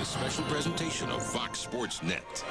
a special presentation of Fox Sports Net.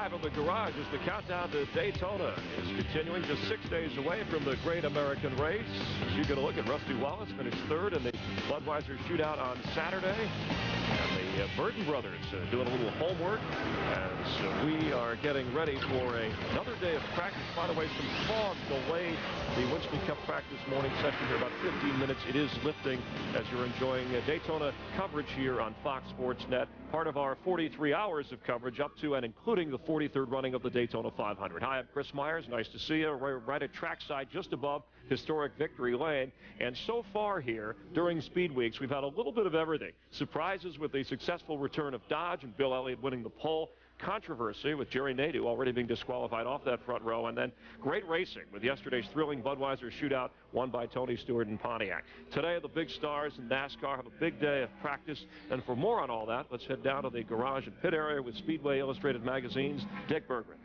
From the garage as the countdown to Daytona is continuing, just 6 days away from the Great American Race. As you get a look at Rusty Wallace, finished third in the Budweiser Shootout on Saturday. And the Burton brothers doing a little homework as we are getting ready for another day of practice. By the way, some fog delayed the Winston Cup practice morning session here about 15 minutes. It is lifting as you're enjoying Daytona coverage here on Fox Sports Net. Part of our 43 hours of coverage up to and including the 43rd running of the Daytona 500. Hi, I'm Chris Myers. Nice to see you. Right at trackside just above historic Victory Lane. And so far here during Speed Weeks, we've had a little bit of everything. Surprises with the successful return of Dodge and Bill Elliott winning the pole. Controversy with Jerry Nadeau already being disqualified off that front row, and then great racing with yesterday's thrilling Budweiser Shootout won by Tony Stewart and Pontiac. Today, the big stars in NASCAR have a big day of practice, and for more on all that, let's head down to the garage and pit area with Speedway Illustrated Magazine's Dick Berggren.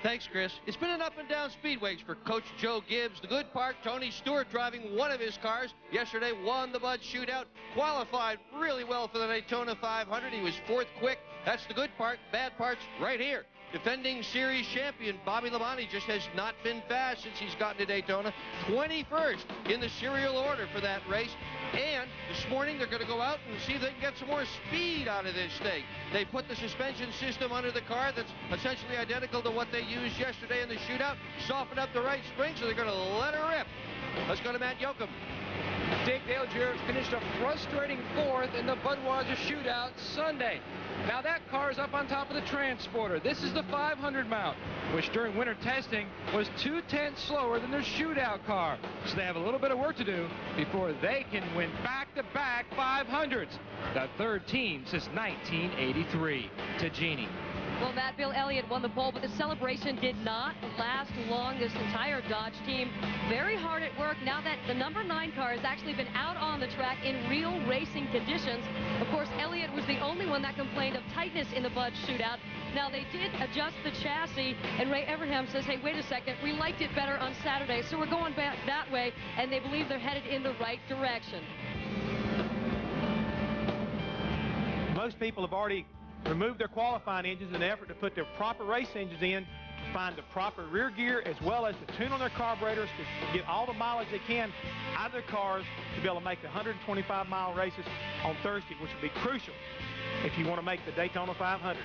Thanks, Chris. It's been an up and down Speed Weeks for Coach Joe Gibbs. The good part, Tony Stewart driving one of his cars. Yesterday won the Bud Shootout, qualified really well for the Daytona 500. He was fourth quick. That's the good part. Bad part's right here. Defending series champion Bobby Labonte just has not been fast since he's gotten to Daytona. 21st in the serial order for that race. And this morning they're going to go out and see if they can get some more speed out of this thing. They put the suspension system under the car that's essentially identical to what they used yesterday in the shootout. Soften up the right spring, so they're going to let her rip. Let's go to Matt Yoakum. Dick Dale Jr. finished a frustrating fourth in the Budweiser Shootout Sunday. Now that car is up on top of the transporter. This is the 500 mount, which during winter testing was 2/10 slower than their shootout car. So they have a little bit of work to do before they can win back-to-back 500s. The third team since 1983. To Jeannie. Well, Matt, Bill Elliott won the pole, but the celebration did not last long. This entire Dodge team very hard at work now that the number 9 car has actually been out on the track in real racing conditions. Of course, Elliott was the only one that complained of tightness in the Bud Shootout. Now, they did adjust the chassis, and Ray Everham says, hey, wait a second, we liked it better on Saturday, so we're going back that way, and they believe they're headed in the right direction. Most people have already removed their qualifying engines in an effort to put their proper race engines in, to find the proper rear gear, as well as to tune on their carburetors to get all the mileage they can out of their cars to be able to make the 125-mile races on Thursday, which will be crucial if you want to make the Daytona 500.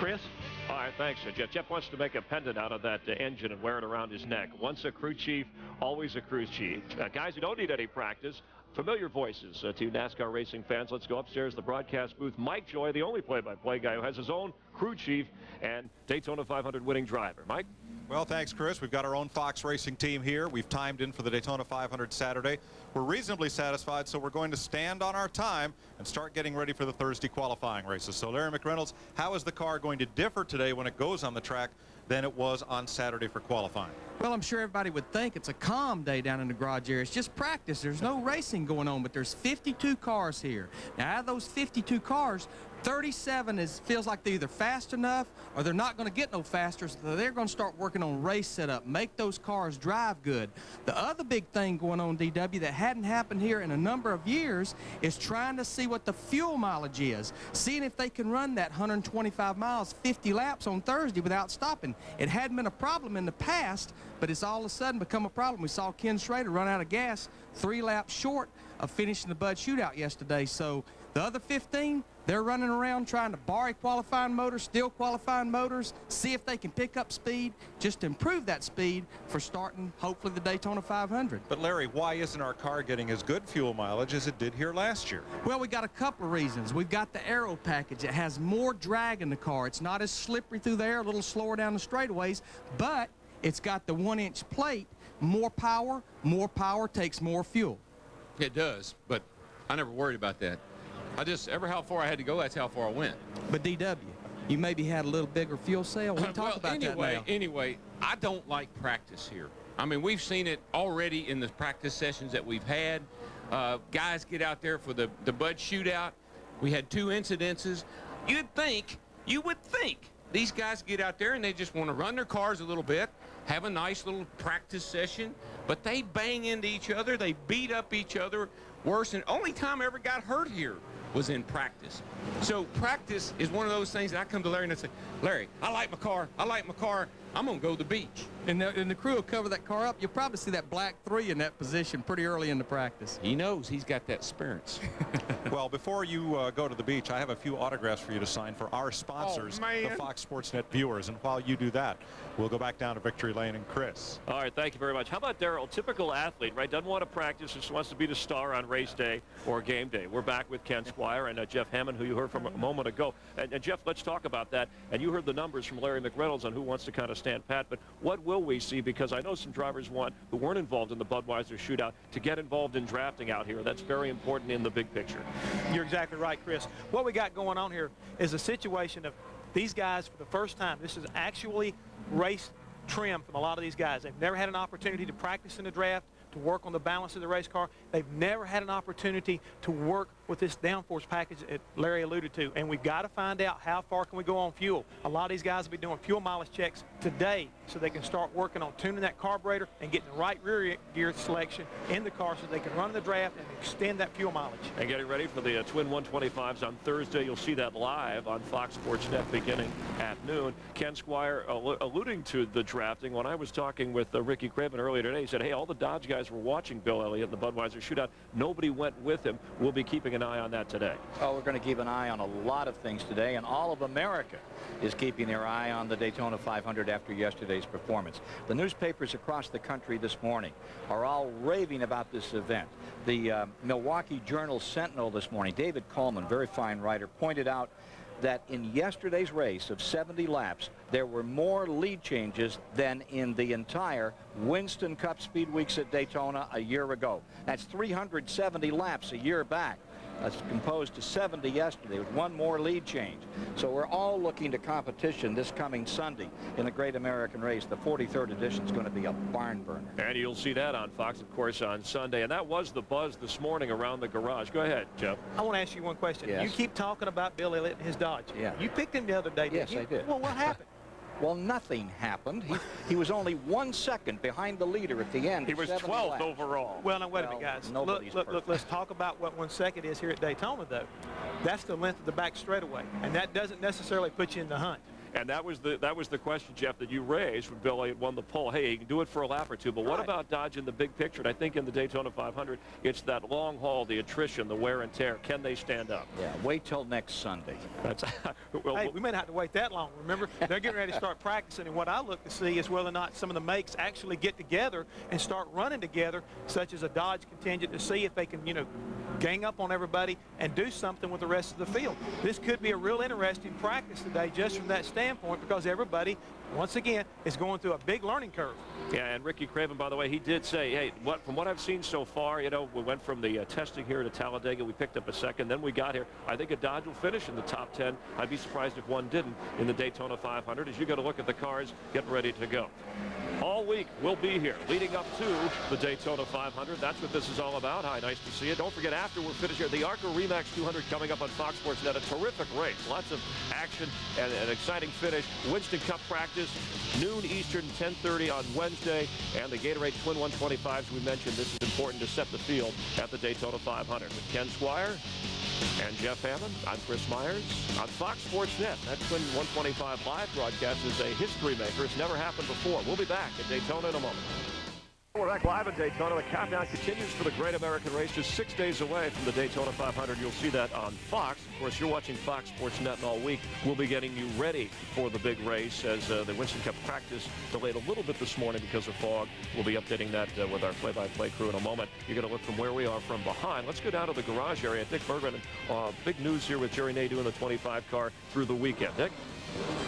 Chris? All right, thanks, Jeff. Jeff wants to make a pendant out of that engine and wear it around his neck. Once a crew chief, always a crew chief. Guys who don't need any practice. Familiar voices to NASCAR racing fans. Let's go upstairs to the broadcast booth. Mike Joy, the only play-by-play guy who has his own crew chief and Daytona 500 winning driver. Mike? Well, thanks, Chris. We've got our own Fox racing team here. We've timed in for the Daytona 500 Saturday. We're reasonably satisfied, so we're going to stand on our time and start getting ready for the Thursday qualifying races. So, Larry McReynolds, how is the car going to differ today when it goes on the track than it was on Saturday for qualifying? Well, I'm sure everybody would think it's a calm day down in the garage area. It's just practice. There's no racing going on, but there's 52 cars here. Now, out of those 52 cars, 37 feels like they're either fast enough or they're not going to get no faster, so they're going to start working on race setup, make those cars drive good. The other big thing going on, DW, that hadn't happened here in a number of years is trying to see what the fuel mileage is, seeing if they can run that 125 miles, 50 laps on Thursday without stopping. It hadn't been a problem in the past, but it's all of a sudden become a problem. We saw Ken Schrader run out of gas 3 laps short of finishing the Bud Shootout yesterday. So the other 15, they're running around trying to borrow qualifying motors, steal qualifying motors, see if they can pick up speed, just to improve that speed for starting, hopefully, the Daytona 500. But, Larry, why isn't our car getting as good fuel mileage as it did here last year? Well, we got a couple of reasons. We've got the aero package. It has more drag in the car. It's not as slippery through the air, a little slower down the straightaways, but it's got the 1-inch plate. More power takes more fuel. It does, but I never worried about that. Ever how far I had to go, that's how far I went. But DW, you maybe had a little bigger fuel cell. We'll talk about that now. Anyway, I don't like practice here. I mean, we've seen it already in the practice sessions that we've had. Guys get out there for the Bud Shootout. We had 2 incidences. You would think these guys get out there and they just want to run their cars a little bit, have a nice little practice session, but they bang into each other. They beat up each other worse. And only time I ever got hurt here was in practice. So practice is one of those things that I come to Larry and I say, Larry, I like my car. I'm going to go to the beach. And the crew will cover that car up. You'll probably see that black 3 in that position pretty early in the practice. He knows he's got that experience. Well, before you go to the beach, I have a few autographs for you to sign for our sponsors, the Fox Sports Net viewers. And while you do that, we'll go back down to Victory Lane and Chris. All right, thank you very much. How about Darrell? Typical athlete, right? Doesn't want to practice, just wants to be the star on race day or game day. We're back with Ken Squire and Jeff Hammond, who you heard from a moment ago. And Jeff, let's talk about that. And you heard the numbers from Larry McReynolds on who wants to kind of stand pat. But what will we see? Because I know some drivers who weren't involved in the Budweiser Shootout to get involved in drafting out here. That's very important in the big picture. You're exactly right, Chris. What we got going on here is a situation of these guys for the first time. This is actually race trim from a lot of these guys. They've never had an opportunity to practice in the draft, to work on the balance of the race car. They've never had an opportunity to work with this downforce package that Larry alluded to. And we've got to find out how far can we go on fuel. A lot of these guys will be doing fuel mileage checks today so they can start working on tuning that carburetor and getting the right rear gear selection in the car so they can run the draft and extend that fuel mileage. And getting ready for the Twin 125s on Thursday. You'll see that live on Fox Sports Net beginning at noon. Ken Squire alluding to the drafting. When I was talking with Ricky Craven earlier today, he said, hey, all the Dodge guys were watching Bill Elliott in the Budweiser Shootout. Nobody went with him. We'll be keeping an eye on that today. Oh, we're going to keep an eye on a lot of things today, and all of America is keeping their eye on the Daytona 500 after yesterday's performance. The newspapers across the country this morning are all raving about this event. The Milwaukee Journal-Sentinel this morning, David Coleman, very fine writer, pointed out that in yesterday's race of 70 laps, there were more lead changes than in the entire Winston Cup Speed Weeks at Daytona a year ago. That's 370 laps a year back. That's composed to 70 yesterday with 1 more lead change. So we're all looking to competition this coming Sunday in the Great American Race. The 43rd edition is going to be a barn burner. And you'll see that on Fox, of course, on Sunday. And that was the buzz this morning around the garage. Go ahead, Jeff. I want to ask you one question. Yes. You keep talking about Bill Elliott and his Dodge. Yeah. You picked him the other day, Yes, didn't you? I did. Well, what happened? Well, nothing happened. He was only 1 second behind the leader at the end. He was 12th overall. Well, now, wait a minute, guys. Look, let's talk about what 1 second is here at Daytona, though. That's the length of the back straightaway, and that doesn't necessarily put you in the hunt. And that was the question, Jeff, that you raised when Bill Elliott won the poll. Hey, you can do it for a lap or two, but what about Dodge in the big picture? And I think in the Daytona 500, it's that long haul, the attrition, the wear and tear. Can they stand up? Yeah, wait till next Sunday. Well, hey, we may not have to wait that long. Remember, they're getting ready to start practicing, and what I look to see is whether or not some of the makes actually get together and start running together, such as a Dodge contingent, to see if they can, gang up on everybody and do something with the rest of the field. This could be a real interesting practice today just from that standpoint, because everybody, once again, is going through a big learning curve. Yeah, and Ricky Craven, by the way, he did say, hey, from what I've seen so far, we went from the testing here to Talladega. We picked up a second. Then we got here. I think a Dodge will finish in the top 10. I'd be surprised if one didn't in the Daytona 500 as you got to look at the cars getting ready to go. All all week will be here leading up to the Daytona 500. That's what this is all about. Hi, nice to see you. Don't forget, after we're finished here, the ARCA Remax 200 coming up on Fox Sports Net. A terrific race. Lots of action and an exciting finish. Winston Cup practice, noon Eastern, 10:30 on Wednesday. And the Gatorade Twin 125s we mentioned. This is important to set the field at the Daytona 500. With Ken Squire and Jeff Hammond, I'm Chris Myers on Fox Sports Net. That Twin 125 live broadcast is a history maker. It's never happened before. We'll be back at Daytona in a moment. We're back live in Daytona. The countdown continues for the Great American Race. Just 6 days away from the Daytona 500. You'll see that on Fox. Of course, you're watching Fox Sports Net, and all week we'll be getting you ready for the big race as the Winston Cup practice delayed a little bit this morning because of fog. We'll be updating that with our play-by-play crew in a moment. You're going to look from where we are from behind. Let's go down to the garage area. Dick Bergman, big news here with Jerry Nadeau in the 25 car through the weekend. Dick?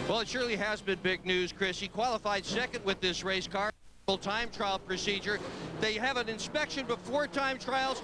Well, it surely has been big news, Chris. He qualified second with this race car. Time trial procedure. They have an inspection before time trials.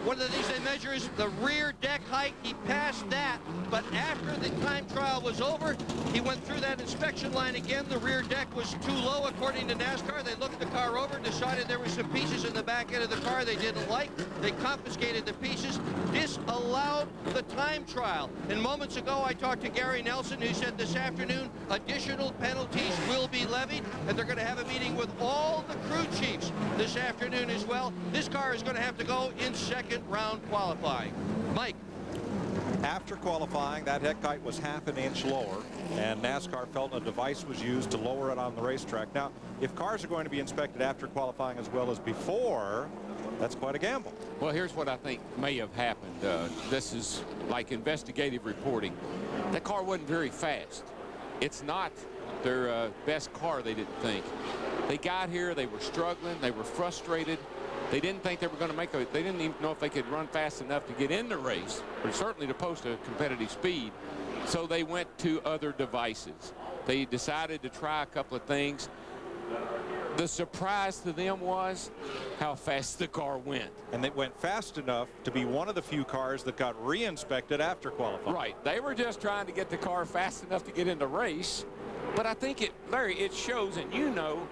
One of the things they measure is the rear deck height. He passed that, but after the time trial was over, he went through that inspection line again. The rear deck was too low, according to NASCAR. They looked the car over, decided there were some pieces in the back end of the car they didn't like. They confiscated the pieces, disallowed the time trial. And moments ago, I talked to Gary Nelson, who said this afternoon additional penalties will be levied, and they're going to have a meeting with all the crew chiefs this afternoon as well. This car is going to have to go in second round qualifying. Mike. After qualifying, that heck height was half an inch lower, and NASCAR felt a device was used to lower it on the racetrack. Now, if cars are going to be inspected after qualifying as well as before, that's quite a gamble. Well, here's what I think may have happened. This is like investigative reporting. That car wasn't very fast. It's not their best car, they didn't think. They got here, they were struggling, they were frustrated. They didn't think they were going to make they didn't even know if they could run fast enough to get in the race, or certainly to post a competitive speed. So they went to other devices. They decided to try a couple of things. The surprise to them was how fast the car went. And it went fast enough to be one of the few cars that got re-inspected after qualifying. Right. They were just trying to get the car fast enough to get in the race. But I think Larry, it shows, and you know,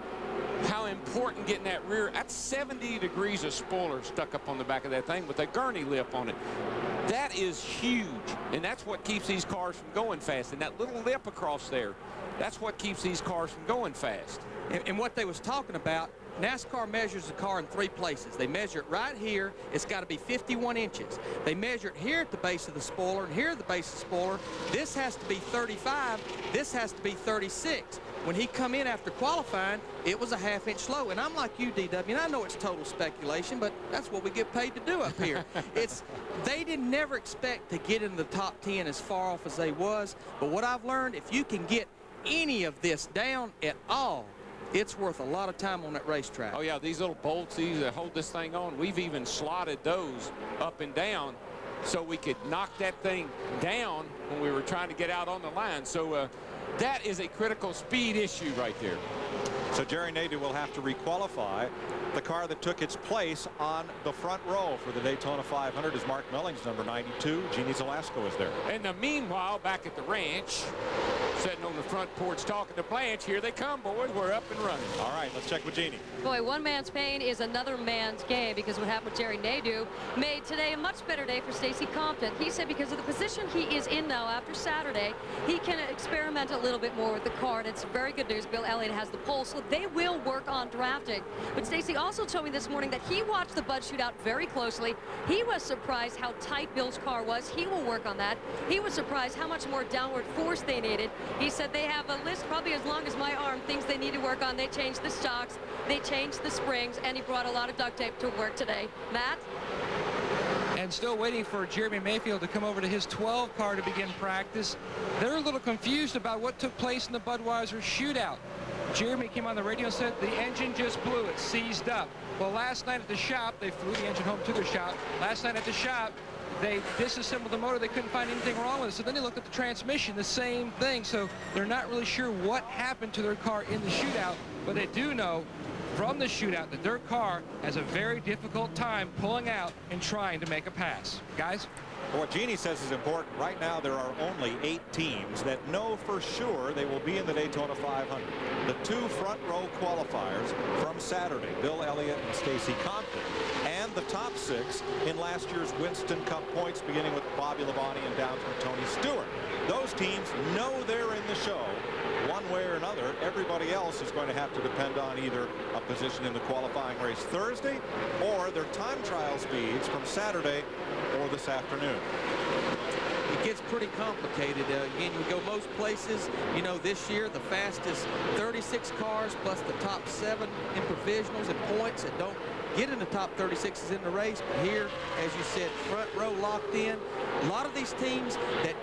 how important getting that rear, that's 70 degrees of spoiler stuck up on the back of that thing with a gurney lip on it. That is huge, and that's what keeps these cars from going fast. And that little lip across there, that's what keeps these cars from going fast. And what they was talking about, NASCAR measures the car in 3 places. They measure it right here. It's got to be 51 inches. They measure it here at the base of the spoiler and here at the base of the spoiler. This has to be 35. This has to be 36. When he come in after qualifying, it was a half-inch low. And I'm like you, DW, and I know it's total speculation, but that's what we get paid to do up here. They didn't never expect to get in the top 10 as far off as they was. But what I've learned, if you can get any of this down at all, it's worth a lot of time on that racetrack. Oh, yeah, these little bolts, these that hold this thing on, we've even slotted those up and down so we could knock that thing down when we were trying to get out on the line. So that is a critical speed issue right there. So Jerry Nadeau will have to requalify. The car that took its place on the front row for the Daytona 500 is Mark Mellings, number 92. Jeannie Zelasco is there. And meanwhile, back at the ranch, sitting on the front porch talking to Blanche, here they come, boys. We're up and running. All right, let's check with Jeannie. Boy, one man's pain is another man's gain, because what happened with Jerry Nadeau made today a much better day for Stacy Compton. He said because of the position he is in now after Saturday, he can experiment a little bit more with the car, and it's very good news. Bill Elliott has the pole, so they will work on drafting. But Stacy also told me this morning that he watched the Bud Shootout very closely. He was surprised how tight Bill's car was. He will work on that. He was surprised how much more downward force they needed. He said they have a list probably as long as my arm, things they need to work on. They changed the shocks, they changed the springs, and he brought a lot of duct tape to work today. Matt? And still waiting for Jeremy Mayfield to come over to his 12 car to begin practice. They're a little confused about what took place in the Budweiser shootout. Jeremy came on the radio and said the engine just blew, it seized up. Well, last night at the shop, they flew the engine home to their shop. Last night at the shop, they disassembled the motor. They couldn't find anything wrong with it. So then they looked at the transmission, the same thing. So they're not really sure what happened to their car in the shootout, but they do know from the shootout that their car has a very difficult time pulling out and trying to make a pass. Guys? What Jeannie says is important. Right now, there are only 8 teams that know for sure they will be in the Daytona 500. The 2 front row qualifiers from Saturday, Bill Elliott and Stacy Compton, and the top 6 in last year's Winston Cup points, beginning with Bobby Labonte and down through Tony Stewart. Those teams know they're in the show one way or another. Everybody else is going to have to depend on either a position in the qualifying race Thursday or their time trial speeds from Saturday or this afternoon. It gets pretty complicated. Again, you go most places, you know, this year the fastest 36 cars plus the top 7 in provisionals and points that don't get in the top 36s in the race. But here, as you said, front row locked in. A lot of these teams that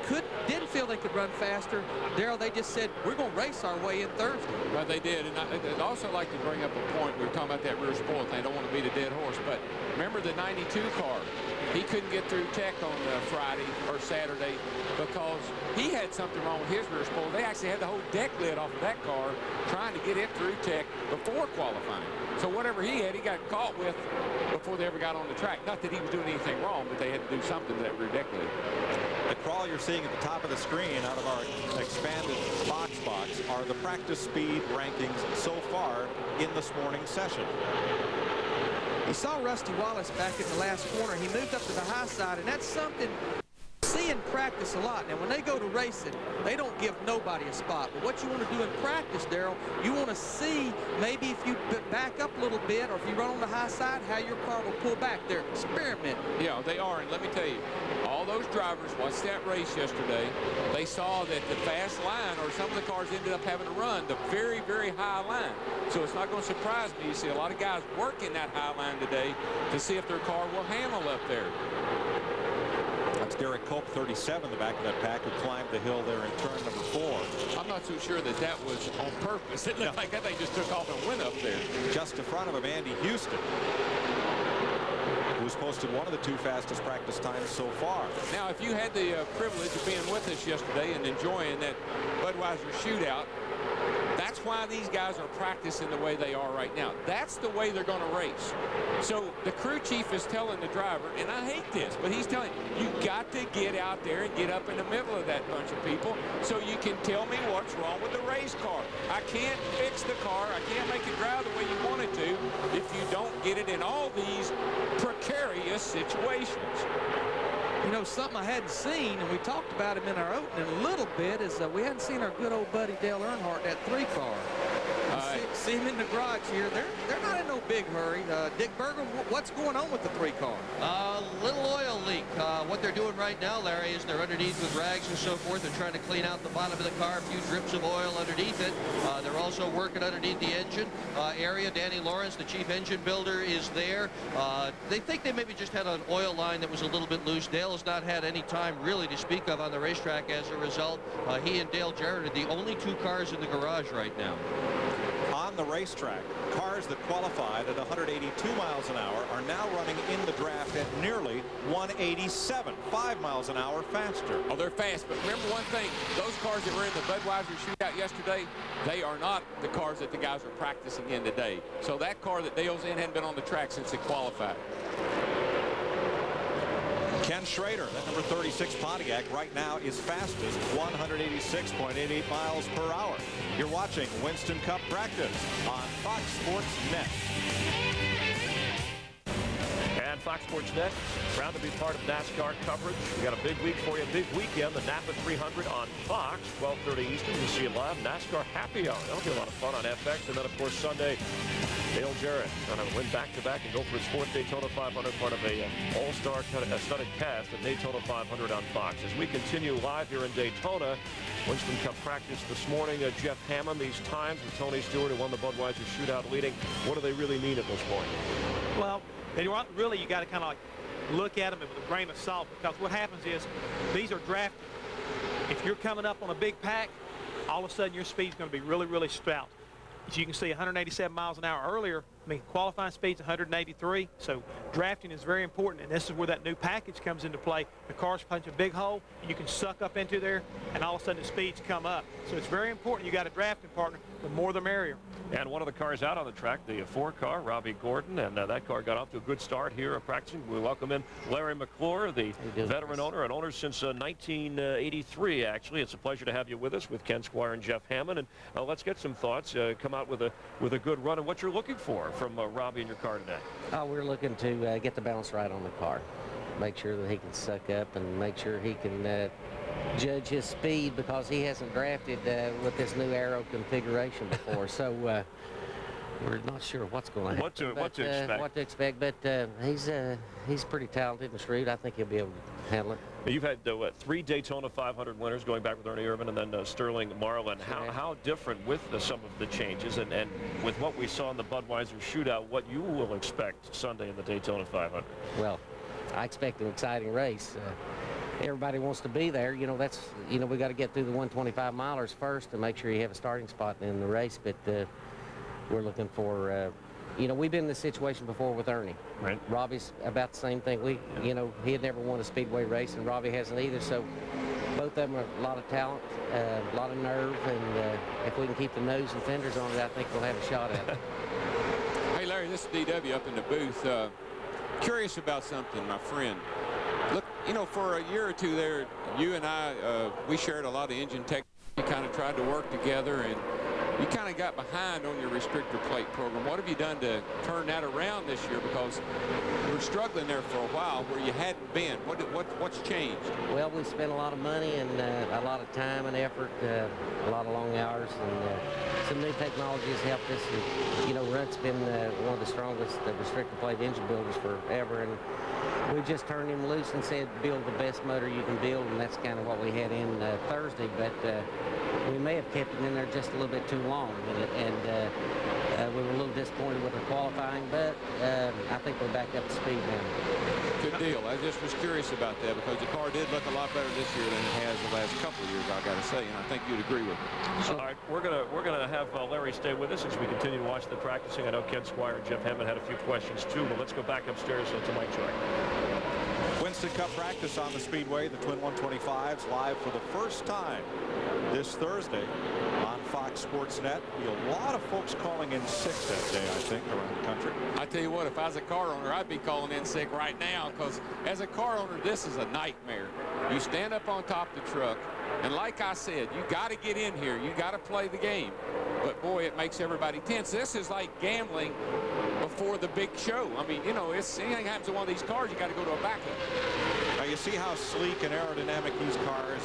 didn't feel they could run faster, Darrell, they just said, we're going to race our way in Thursday. Well, they did. And I'd also like to bring up a point. We were talking about that rear spoil thing. I don't want to beat a dead horse. But remember the 92 car? He couldn't get through tech on Friday or Saturday because he had something wrong with his rear spoil. They actually had the whole deck lid off of that car trying to get it through tech before qualifying. So whatever he had, he got caught with before they ever got on the track. Not that he was doing anything wrong, but they had to do something to that rear deck lid. The crawl you're seeing at the top of the screen out of our expanded box are the practice speed rankings so far in this morning's session. You saw Rusty Wallace back in the last corner. He moved up to the high side, and that's something see in practice a lot. Now, when they go to racing, they don't give nobody a spot. But what you want to do in practice, Darrell, you want to see maybe if you back up a little bit or if you run on the high side, how your car will pull back. They're experimenting. Yeah, they are. And let me tell you, all those drivers watched that race yesterday. They saw that the fast line, or some of the cars ended up having to run the very, very high line. So it's not going to surprise me. You see a lot of guys working that high line today to see if their car will handle up there. That's Derek Cope, 37, in the back of that pack, who climbed the hill there in turn number 4. I'm not so sure that that was on purpose. It looked like that thing just took off and went up there. Just in front of him, Andy Houston, who's posted one of the 2 fastest practice times so far. Now, if you had the privilege of being with us yesterday and enjoying that Budweiser shootout, that's why these guys are practicing the way they are right now. That's the way they're going to race. So the crew chief is telling the driver, and I hate this, but he's telling you got to get out there and get up in the middle of that bunch of people so you can tell me what's wrong with the race car. I can't fix the car. I can't make it drive the way you want it to if you don't get it in all these precarious situations. You know, something I hadn't seen, and we talked about him in our opening a little bit, is we hadn't seen our good old buddy Dale Earnhardt, that 3 car. See him in the garage here. They're not in no big hurry. Dick Berger, what's going on with the 3 car? Little oil leak. What they're doing right now, Larry, is they're underneath with rags and so forth. They're trying to clean out the bottom of the car, a few drips of oil underneath it. They're also working underneath the engine area. Danny Lawrence, the chief engine builder, is there. They think they maybe just had an oil line that was a little bit loose. Dale has not had any time really to speak of on the racetrack as a result. He and Dale Jarrett are the only 2 cars in the garage right now. On the racetrack, cars that qualified at 182 miles an hour are now running in the draft at nearly 187, 5 miles an hour faster. Oh, they're fast, but remember one thing, those cars that were in the Budweiser shootout yesterday, they are not the cars that the guys are practicing in today. So that car that Dale's in hadn't been on the track since it qualified. Ken Schrader, that number 36 Pontiac, right now is fastest, 186.88 miles per hour. You're watching Winston Cup practice on Fox Sports Net. And Fox Sports Net, proud to be part of NASCAR coverage. We got a big week for you, a big weekend. The Napa 300 on Fox, 12:30 Eastern. You'll see it live. NASCAR Happy Hour. That'll be a lot of fun on FX. And then, of course, Sunday, Dale Jarrett going to win back-to-back and go for his 4th Daytona 500, part of a all-star studded cast at Daytona 500 on Fox. As we continue live here in Daytona, Winston Cup practice this morning. Jeff Hammond, these times with Tony Stewart, who won the Budweiser shootout leading. What do they really mean at this point? Well, really, you got to kind of like look at them with a grain of salt, because what happens is these are drafted. If you're coming up on a big pack, all of a sudden your speed's going to be really, really stout. As you can see, 187 miles an hour earlier. I mean, qualifying speed's 183, so drafting is very important, and this is where that new package comes into play. The cars punch a big hole, you can suck up into there, and all of a sudden the speeds come up. So it's very important you got a drafting partner. The more the merrier. And one of the cars out on the track, the 4 car, Robbie Gordon, and that car got off to a good start here practicing. We welcome in Larry McClure, the veteran owner, and owner since 1983, actually. It's a pleasure to have you with us with Ken Squire and Jeff Hammond. And let's get some thoughts. Come out with a good run, and what you're looking for from Robbie in your car today. We're looking to get the balance right on the car. Make sure that he can suck up and make sure he can judge his speed, because he hasn't drafted with this new aero configuration before. So we're not sure what's going to happen. What to expect, but he's pretty talented and shrewd. I think he'll be able to handle it. You've had, 3 Daytona 500 winners, going back with Ernie Irvin and then Sterling Marlin. How different with some of the changes and with what we saw in the Budweiser shootout, what you will expect Sunday in the Daytona 500? Well, I expect an exciting race. Everybody wants to be there. You know, that's, we got to get through the 125 milers first to make sure you have a starting spot in the race. But we're looking for, we've been in this situation before with Ernie. Right. Robbie's about the same thing. He had never won a speedway race, and Robbie hasn't either. So both of them are a lot of talent, a lot of nerve, and if we can keep the nose and fenders on it, I think we'll have a shot at it. Hey, Larry, this is DW up in the booth. Curious about something, my friend. Look, for a year or two there, you and I, we shared a lot of engine tech. We kind of tried to work together, and you kind of got behind on your restrictor plate program. What have you done to turn that around this year? Because you were struggling there for a while where you hadn't been. What's changed? Well, we spent a lot of money and a lot of time and effort, a lot of long hours, and some new technology has helped us. And, Rutt's been one of the strongest restrictor plate engine builders forever, and we just turned him loose and said, build the best motor you can build, and that's kind of what we had in Thursday. But we may have kept him in there just a little bit too long, and we were a little disappointed with the qualifying, but I think we're back up to speed now. Good deal. I just was curious about that, because the car did look a lot better this year than it has the last couple of years, I got to say, and I think you'd agree with me. All right, we're gonna have Larry stay with us as we continue to watch the practicing. I know Ken Squire and Jeff Hammond had a few questions too, but let's go back upstairs to Mike Joy. Winston Cup practice on the Speedway, the Twin 125s live for the first time this Thursday on Fox Sports Net. Be a lot of folks calling in sick that day, I think, around the country. I tell you what, if I was a car owner, I'd be calling in sick right now, because as a car owner, this is a nightmare. You stand up on top of the truck, and like I said, you got to get in here. You got to play the game. But boy, it makes everybody tense. This is like gambling before the big show. I mean, anything happens to one of these cars, you got to go to a backup. Now you see how sleek and aerodynamic these cars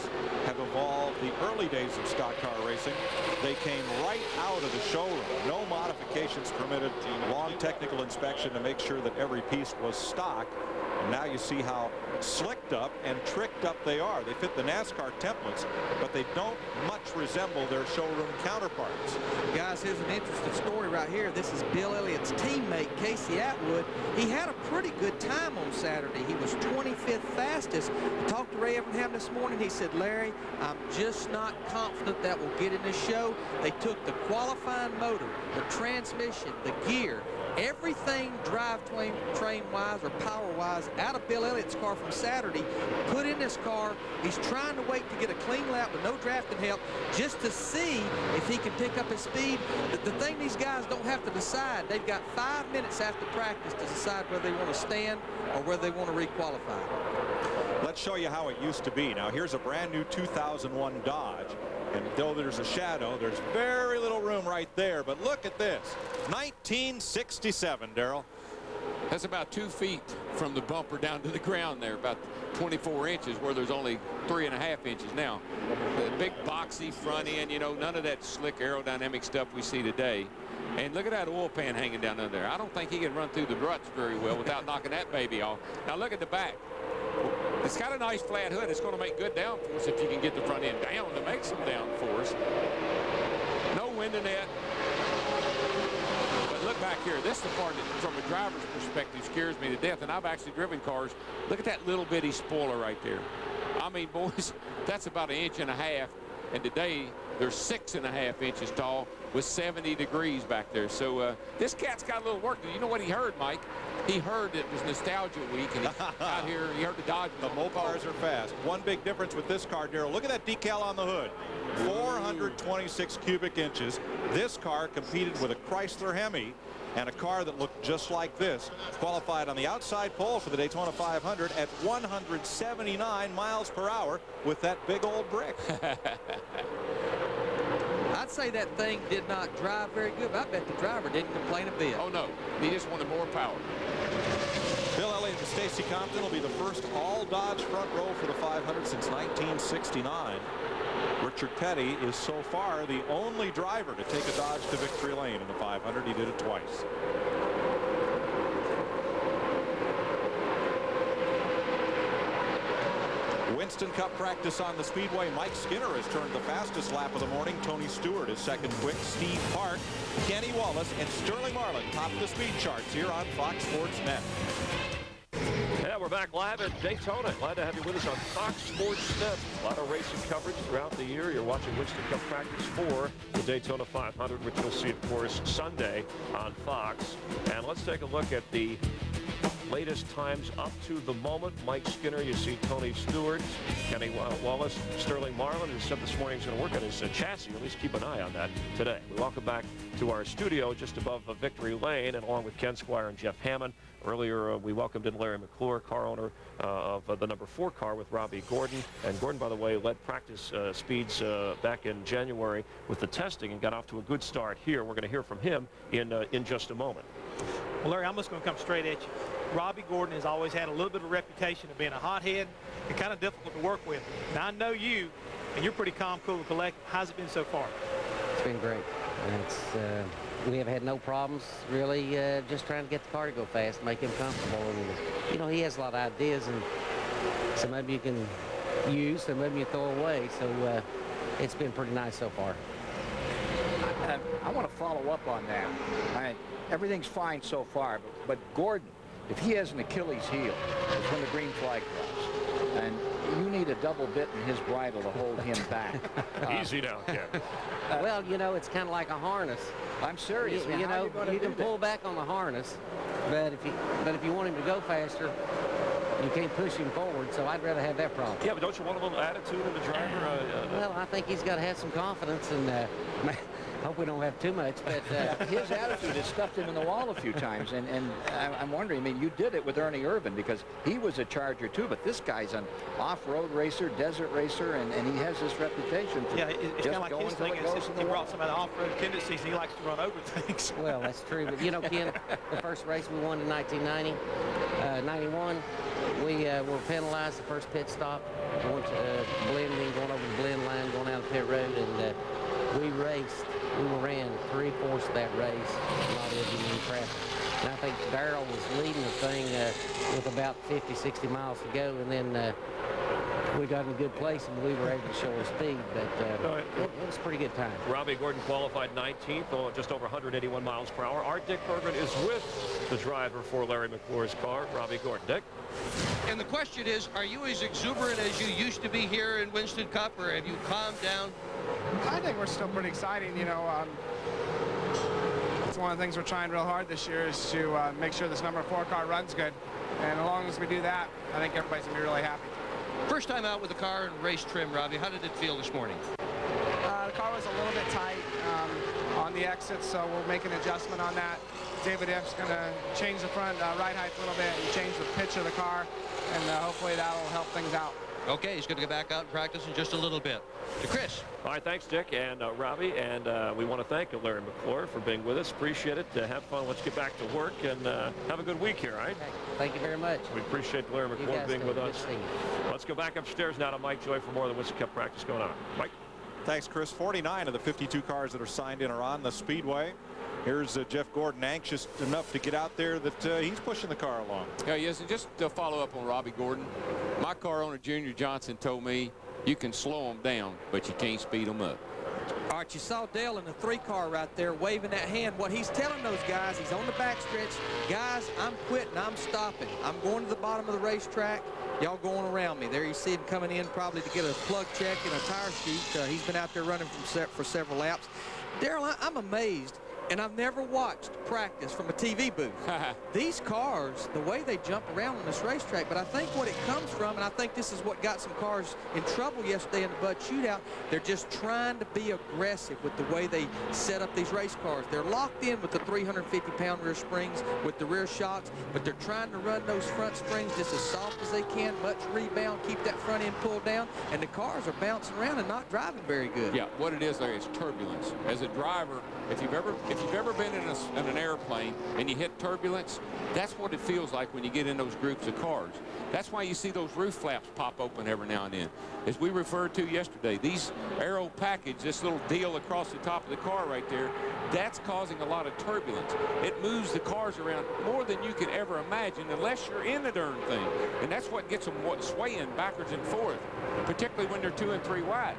have evolved. The early days of stock car racing, they came right out of the showroom. No modifications permitted. Long technical inspection to make sure that every piece was stock. And now you see how slicked up and tricked up they are. They fit the NASCAR templates, but they don't much resemble their showroom counterparts. Guys, here's an interesting story right here. This is Bill Elliott's teammate, Casey Atwood. He had a pretty good time on Saturday. He was 25th fastest. I talked to Ray Evernham this morning. He said, Larry, I'm just not confident that we'll get in this show. They took the qualifying motor, the transmission, the gear, everything drivetrain-wise or power-wise out of Bill Elliott's car from Saturday, put in this car. He's trying to wait to get a clean lap with no drafting help just to see if he can pick up his speed. The thing these guys don't have to decide, they've got 5 minutes after practice to decide whether they want to stand or whether they want to requalify. Let's show you how it used to be. Now here's a brand new 2001 Dodge. And though there's a shadow, there's very little room right there. But look at this. 1967, Darrell. That's about 2 feet from the bumper down to the ground there, about 24 inches, where there's only 3.5 inches now. The big boxy front end, none of that slick aerodynamic stuff we see today. And look at that oil pan hanging down under there. I don't think he can run through the ruts very well without knocking that baby off. Now look at the back. It's got a nice flat hood. It's going to make good downforce if you can get the front end down to make some downforce. No window-net. But look back here. This is the part that, from a driver's perspective, scares me to death. And I've actually driven cars. Look at that little bitty spoiler right there. I mean, boys, that's about 1.5 inches. And today, they're 6.5 inches tall. with 70 degrees back there. So this cat's got a little work to do. You know what he heard, Mike? He heard it was nostalgia week, and he got here. He heard the Dodge. The Mopars are fast. One big difference with this car, Darrell. Look at that decal on the hood. 426 cubic inches. This car competed with a Chrysler Hemi, and a car that looked just like this qualified on the outside pole for the Daytona 500 at 179 miles per hour with that big old brick. I'd say that thing did not drive very good, but I bet the driver didn't complain a bit. Oh, no. He just wanted more power. Bill Elliott and Stacy Compton will be the first all-Dodge front row for the 500 since 1969. Richard Petty is so far the only driver to take a Dodge to victory lane in the 500. He did it twice. Winston Cup practice on the speedway. Mike Skinner has turned the fastest lap of the morning. Tony Stewart is second quick. Steve Park, Kenny Wallace, and Sterling Marlin top the speed charts here on Fox Sports Net. Yeah, we're back live at Daytona. Glad to have you with us on Fox Sports Net. A lot of racing coverage throughout the year. You're watching Winston Cup practice for the Daytona 500, which you'll see, of course, Sunday on Fox. And let's take a look at the latest times up to the moment. Mike Skinner, you see Tony Stewart, Kenny Wallace, Sterling Marlin, who said this morning he's going to work on his chassis. At least keep an eye on that today. We welcome back to our studio just above Victory Lane, and along with Ken Squire and Jeff Hammond. Earlier, we welcomed in Larry McClure, car owner of the number 4 car with Robbie Gordon. And Gordon, by the way, led practice speeds back in January with the testing and got off to a good start here. We're going to hear from him in just a moment. Well, Larry, I'm just going to come straight at you. Robbie Gordon has always had a little bit of a reputation of being a hothead and kind of difficult to work with. Now, I know you, and you're pretty calm, cool, and collected. How's it been so far? It's been great. We have had no problems, really, just trying to get the car to go fast, make him comfortable. And, you know, he has a lot of ideas, and some of them you can use, some of them you throw away. So it's been pretty nice so far. I want to follow up on that. Everything's fine so far, but Gordon, if he has an Achilles heel, it's when the green flag drops. And you need a double bit in his bridle to hold him back. Easy now, Ken. Well, you know, it's kind of like a harness. I'm serious. You know, you can pull back on the harness, but if you want him to go faster, you can't push him forward. So I'd rather have that problem. Yeah, but don't you want a little attitude in the driver? Well, I think he's got to have some confidence, and hope we don't have too much. But his attitude has stuffed him in the wall a few times, and I'm wondering. I mean, you did it with Ernie Irvin because he was a Charger too, but this guy's an off-road racer, desert racer, and he has this reputation. Yeah, it's kind of like his thing. He brought some of the off-road tendencies, and he likes to run over things. Well, that's true. But you know, Ken, the first race we won in 1990, 91, we were penalized the first pit stop, blending, going over the blend line, going down the pit road, and we raced. We ran 3/4 of that race, not even in traffic. And I think Darrell was leading the thing with about 50, 60 miles to go, and then we got in a good place, and we were able to show our speed, but it was a pretty good time. Robbie Gordon qualified 19th, just over 181 miles per hour. Our Dick Bergman is with the driver for Larry McClure's car, Robbie Gordon. Dick? And the question is, are you as exuberant as you used to be here in Winston Cup, or have you calmed down? I think we're still pretty exciting. You know, it's one of the things we're trying real hard this year is to make sure this number 4 car runs good. And as long as we do that, I think everybody's going to be really happy. First time out with the car in race trim, Robbie. How did it feel this morning? The car was a little bit tight on the exit, so we'll make an adjustment on that. David F's going to change the front ride height a little bit and change the pitch of the car, and hopefully that'll help things out. Okay, he's going to get back out and practice in just a little bit. To Chris. All right, thanks, Dick and Robbie, and we want to thank Larry McClure for being with us. Appreciate it. Have fun. Let's get back to work and have a good week here, all right? Thank you very much. We appreciate Larry McClure being with us. Let's go back upstairs now to Mike Joy for more of the Winston Cup practice going on. Mike? Thanks, Chris. 49 of the 52 cars that are signed in are on the speedway. Here's Jeff Gordon, anxious enough to get out there that he's pushing the car along. Yeah, yes, and just to follow up on Robbie Gordon, my car owner, Junior Johnson, told me you can slow them down, but you can't speed them up. All right, you saw Dale in the 3-car right there waving that hand. What he's telling those guys, he's on the backstretch, guys, I'm quitting, I'm stopping. I'm going to the bottom of the racetrack. Y'all going around me. There you see him coming in probably to get a plug check and a tire sheet. He's been out there running for several laps. Darrell, I'm amazed. And I've never watched practice from a TV booth. These cars, the way they jump around on this racetrack, but I think what it comes from, and I think this is what got some cars in trouble yesterday in the Bud Shootout, they're just trying to be aggressive with the way they set up these race cars. They're locked in with the 350-pound rear springs with the rear shocks, but they're trying to run those front springs just as soft as they can, much rebound, keep that front end pulled down, and the cars are bouncing around and not driving very good. Yeah, what it is there is turbulence. As a driver, if you've ever been in an airplane and you hit turbulence, that's what it feels like when you get in those groups of cars. That's why you see those roof flaps pop open every now and then. As we referred to yesterday, these aero package, this little deal across the top of the car right there, that's causing a lot of turbulence. It moves the cars around more than you could ever imagine unless you're in the darn thing. And that's what gets them swaying backwards and forth, particularly when they're 2 and 3 wide.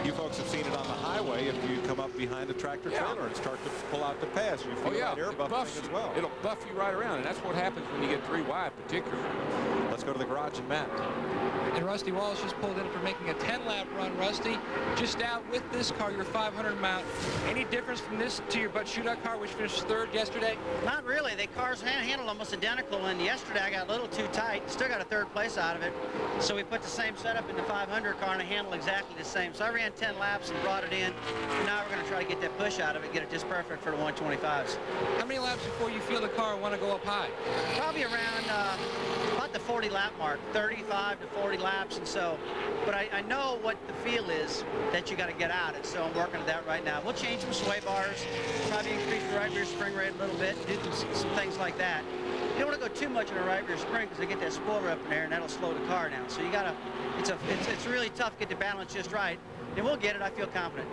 You folks have seen it on the highway. If you come up behind a tractor trailer and start to pull out the pass, you feel that air buffeting as well. It'll buff you right around, and that's what happens when you get 3 wide particularly. Let's go to the garage and Matt. And Rusty Wallace just pulled in for making a 10-lap run. Rusty, just out with this car, your 500 mount. Any difference from this to your Bud Shootout car, which finished 3rd yesterday? Not really. The cars handled almost identical, and yesterday I got a little too tight. Still got a 3rd place out of it. So we put the same setup in the 500 car, and it handled exactly the same. So I ran 10 laps and brought it in. And now we're going to try to get that push out of it, get it just perfect for the 125s. How many laps before you feel the car want to go up high? Probably around about the 40 lap mark, 35 to 40 laps. And so, but I know what the feel is that you got to get out it. So I'm working at that right now. We'll change some sway bars, probably increase the right rear spring rate a little bit, do some things like that. You don't want to go too much in a right rear spring because they get that spoiler up in there and that'll slow the car down. So you got to, it's really tough to get the balance just right. And we'll get it, I feel confident.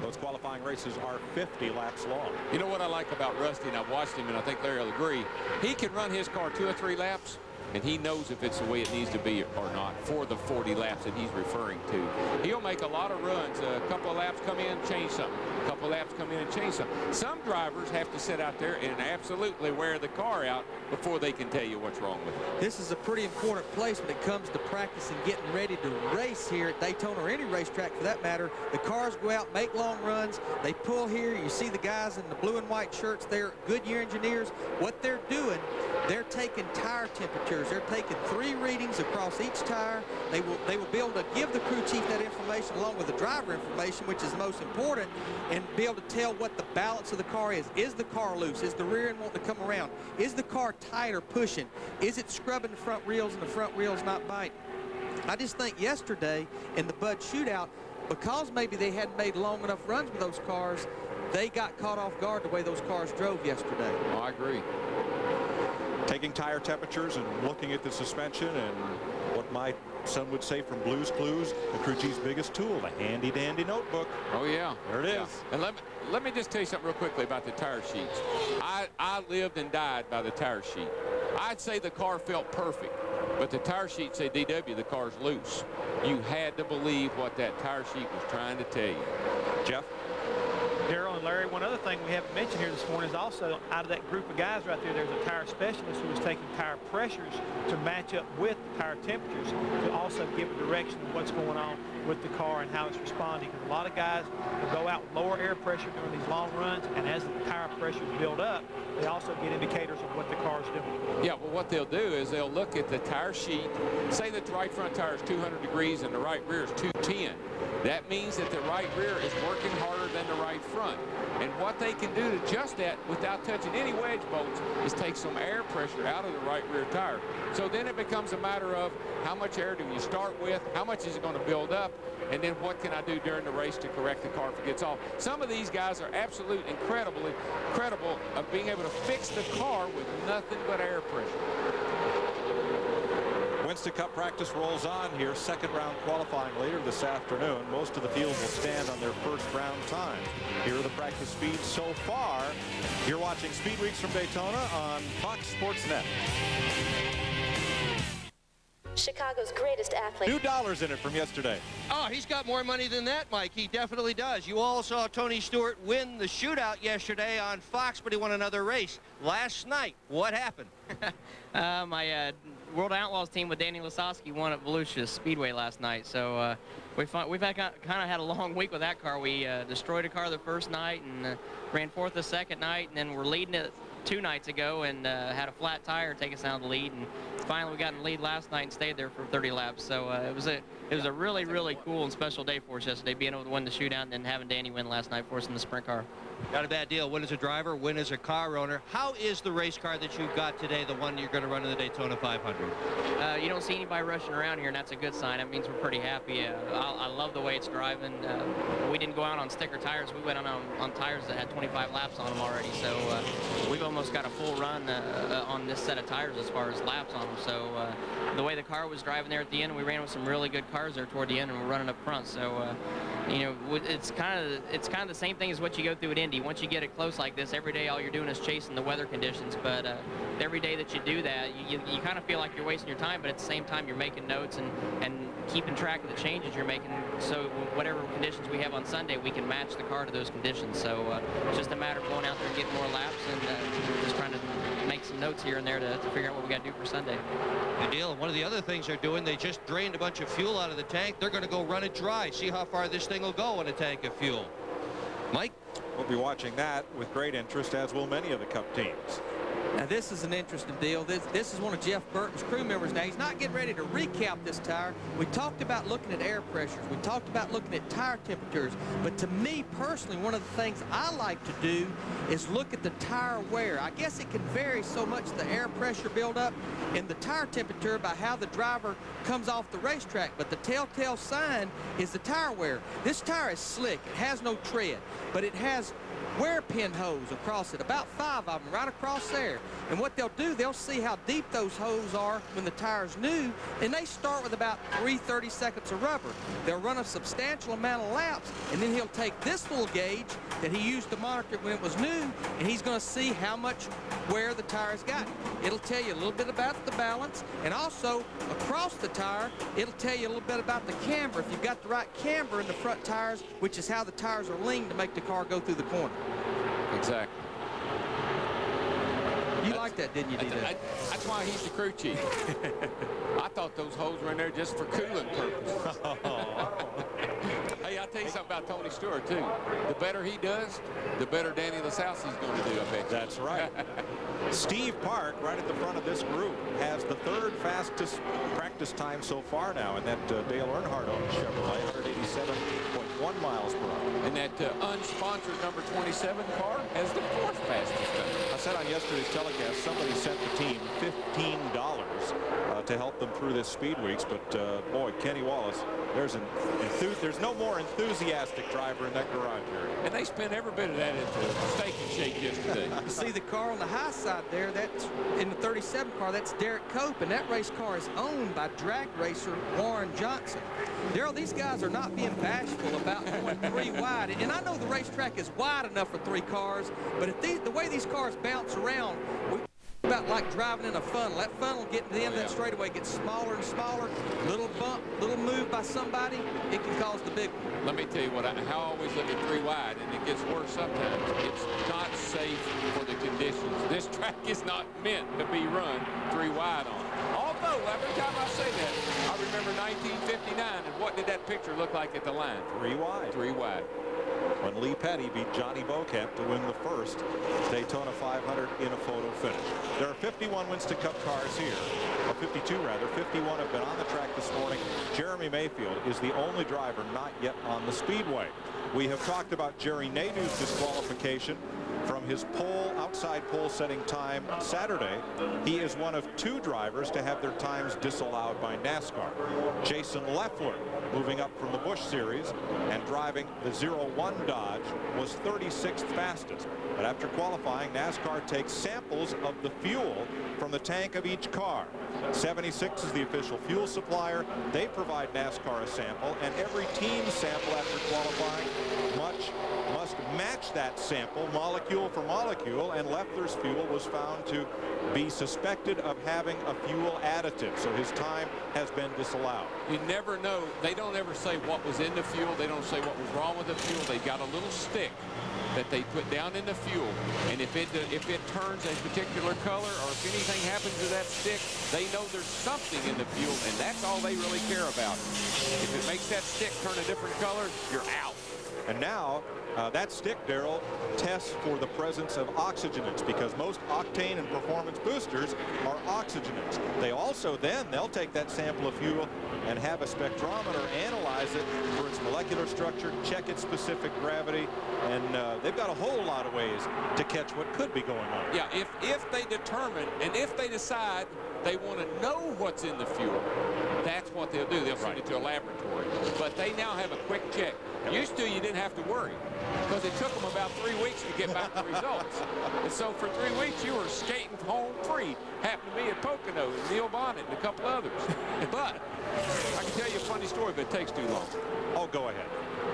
Those qualifying races are 50 laps long. You know what I like about Rusty, and I've watched him, and I think Larry will agree, he can run his car 2 or 3 laps, and he knows if it's the way it needs to be or not for the 40 laps that he's referring to. He'll make a lot of runs. A couple of laps come in, change something. A couple of laps come in and change something. Some drivers have to sit out there and absolutely wear the car out before they can tell you what's wrong with it. This is a pretty important place when it comes to practice and getting ready to race here at Daytona or any racetrack for that matter. The cars go out, make long runs. They pull here. You see the guys in the blue and white shirts. They're Goodyear engineers. What they're doing, they're taking tire temperatures. They're taking 3 readings across each tire. They will be able to give the crew chief that information along with the driver information, which is the most important, and be able to tell what the balance of the car is. Is the car loose? Is the rear end wanting to come around? Is the car tight or pushing? Is it scrubbing the front wheels and the front wheels not biting? I just think yesterday in the Bud Shootout, because maybe they hadn't made long enough runs with those cars, they got caught off guard the way those cars drove yesterday. Oh, I agree. Taking tire temperatures and looking at the suspension and what my son would say from Blue's Clues, the crew chief's biggest tool, the handy-dandy notebook. Oh, yeah. There it is. And let me just tell you something real quickly about the tire sheets. I lived and died by the tire sheet. I'd say the car felt perfect, but the tire sheet say, DW, the car's loose. You had to believe what that tire sheet was trying to tell you. Jeff? Darrell and Larry, one other thing we haven't mentioned here this morning is also out of that group of guys right there, there's a tire specialist who is taking tire pressures to match up with the tire temperatures to also give a direction of what's going on with the car and how it's responding. Because a lot of guys will go out with lower air pressure during these long runs, and as the tire pressures build up, they also get indicators of what the car is doing. Yeah, well, what they'll do is they'll look at the tire sheet, say that the right front tire is 200 degrees and the right rear is 210. That means that the right rear is working harder than the right front. And what they can do to adjust that without touching any wedge bolts is take some air pressure out of the right rear tire. So then it becomes a matter of how much air do you start with, how much is it going to build up, and then what can I do during the race to correct the car if it gets off. Some of these guys are absolutely incredible of being able to fix the car with nothing but air pressure. Winston Cup practice rolls on here. Second round qualifying later this afternoon. Most of the field will stand on their first round time. Here are the practice speeds so far. You're watching Speed Weeks from Daytona on Fox Sports Net. Chicago's greatest athlete. New dollars in it from yesterday. Oh, he's got more money than that, Mike. He definitely does. You all saw Tony Stewart win the shootout yesterday on Fox, but he won another race. Last night, what happened? My World Outlaws team with Danny Lasowski won at Volusia Speedway last night. So we've kind of had a long week with that car. We destroyed a car the first night and ran fourth the second night, and then we're leading it 2 nights ago and had a flat tire take us out of the lead. And finally we got in the lead last night and stayed there for 30 laps. So it was a really, really cool and special day for us yesterday, being able to win the shootout and then having Danny win last night for us in the sprint car. Not a bad deal. Win as a driver, win as a car owner. How is the race car that you've got today, the one you're going to run in the Daytona 500? You don't see anybody rushing around here, and that's a good sign. That means we're pretty happy. I love the way it's driving. We didn't go out on sticker tires. We went on tires that had 25 laps on them already. So we've almost got a full run on this set of tires as far as laps on them. So the way the car was driving there at the end, we ran with some really good cars there toward the end, and we're running up front. So you know, it's kind of the same thing as what you go through at Indy. Once you get it close like this, every day all you're doing is chasing the weather conditions. But every day that you do that, you kind of feel like you're wasting your time, but at the same time you're making notes and keeping track of the changes you're making. So whatever conditions we have on Sunday, we can match the car to those conditions. So it's just a matter of going out there and getting more laps and just trying to make some notes here and there to figure out what we got to do for Sunday. Good deal. And one of the other things they're doing, they just drained a bunch of fuel out of the tank. They're going to go run it dry, see how far this thing will go in a tank of fuel. Mike? We'll be watching that with great interest, as will many of the Cup teams. Now, this is an interesting deal. This is one of Jeff Burton's crew members. Now, he's not getting ready to recap this tire. We talked about looking at air pressures. We talked about looking at tire temperatures. But to me, personally, one of the things I like to do is look at the tire wear. I guess it can vary so much, the air pressure buildup and the tire temperature, by how the driver comes off the racetrack. But the telltale sign is the tire wear. This tire is slick. It has no tread, but it has wear pin hose across it, about 5 of them right across there. And what they'll do, they'll see how deep those holes are when the tire's new, and they start with about 3/32 of rubber. They'll run a substantial amount of laps, and then he'll take this little gauge that he used to monitor it when it was new, and he's going to see how much wear the tire's got. It'll tell you a little bit about the balance, and also across the tire, it'll tell you a little bit about the camber, if you've got the right camber in the front tires, which is how the tires are leaned to make the car go through the corner. Exactly. You liked that, didn't you, D.D.? That's why he's the crew chief. I thought those holes were in there just for cooling purposes. Hey, I'll tell you something about Tony Stewart, too. The better he does, the better Danny Lasowski's going to do, I bet you. That's right. Steve Park, right at the front of this group, has the 3rd fastest practice time so far now in that Dale Earnhardt-owned Chevrolet, 187.1 miles per hour. And that unsponsored number 27 car has the 4th fastest time. I said on yesterday's telecast, somebody sent the team $15 to help them through this speed weeks, but boy, Kenny Wallace, there's no more enthusiastic driver in that garage area. And they spent every bit of that into Steak and Shake yesterday. You see the car on the high side there, that's in the 37 car, that's Derek Cope, and that race car is owned by drag racer Warren Johnson. Darrell, these guys are not being bashful about going 3 wide, and I know the racetrack is wide enough for 3 cars, but if the way these cars bounce around, about like driving in a funnel. That funnel getting to the end of that straightaway gets smaller and smaller. Little bump, little move by somebody, it can cause the big one. Let me tell you how I always look at 3 wide, and it gets worse sometimes. It's not safe for the conditions. This track is not meant to be run 3 wide on. Although, every time I say that, I remember 1959, and what did that picture look like at the line? 3 wide. 3 wide. When Lee Petty beat Johnny Bokamp to win the first Daytona 500 in a photo finish. There are 51 Winston Cup cars here, or 52 rather. 51 have been on the track this morning. Jeremy Mayfield is the only driver not yet on the speedway. We have talked about Jerry Nadeau's disqualification from his outside pole setting time Saturday. He is one of 2 drivers to have their times disallowed by NASCAR. Jason Leffler, moving up from the Busch Series and driving the 01 Dodge, was 36th fastest. But after qualifying, NASCAR takes samples of the fuel from the tank of each car. 76 is the official fuel supplier. They provide NASCAR a sample, and every team sample after qualifying must match that sample molecule for molecule, and Leffler's fuel was found to be suspected of having a fuel additive, so his time has been disallowed. You never know. They don't ever say what was in the fuel. They don't say what was wrong with the fuel. They got a little stick that they put down in the fuel. And if it turns a particular color or if anything happens to that stick, they know there's something in the fuel, and that's all they really care about. If it makes that stick turn a different color, you're out. And now that stick, Darrell, tests for the presence of oxygenants, because most octane and performance boosters are oxygenants. They also they'll take that sample of fuel and have a spectrometer analyze it for its molecular structure, check its specific gravity, and they've got a whole lot of ways to catch what could be going on. Yeah, if they determine and if they decide they want to know what's in the fuel, that's what they'll do. They'll send it to a laboratory. But they now have a quick check. Used to, you didn't have to worry, because it took them about 3 weeks to get back the results. And so for 3 weeks, you were skating home free. Happened to me at Pocono and Neil Bonnet and a couple others. But I can tell you a funny story, but it takes too long. Oh, go ahead.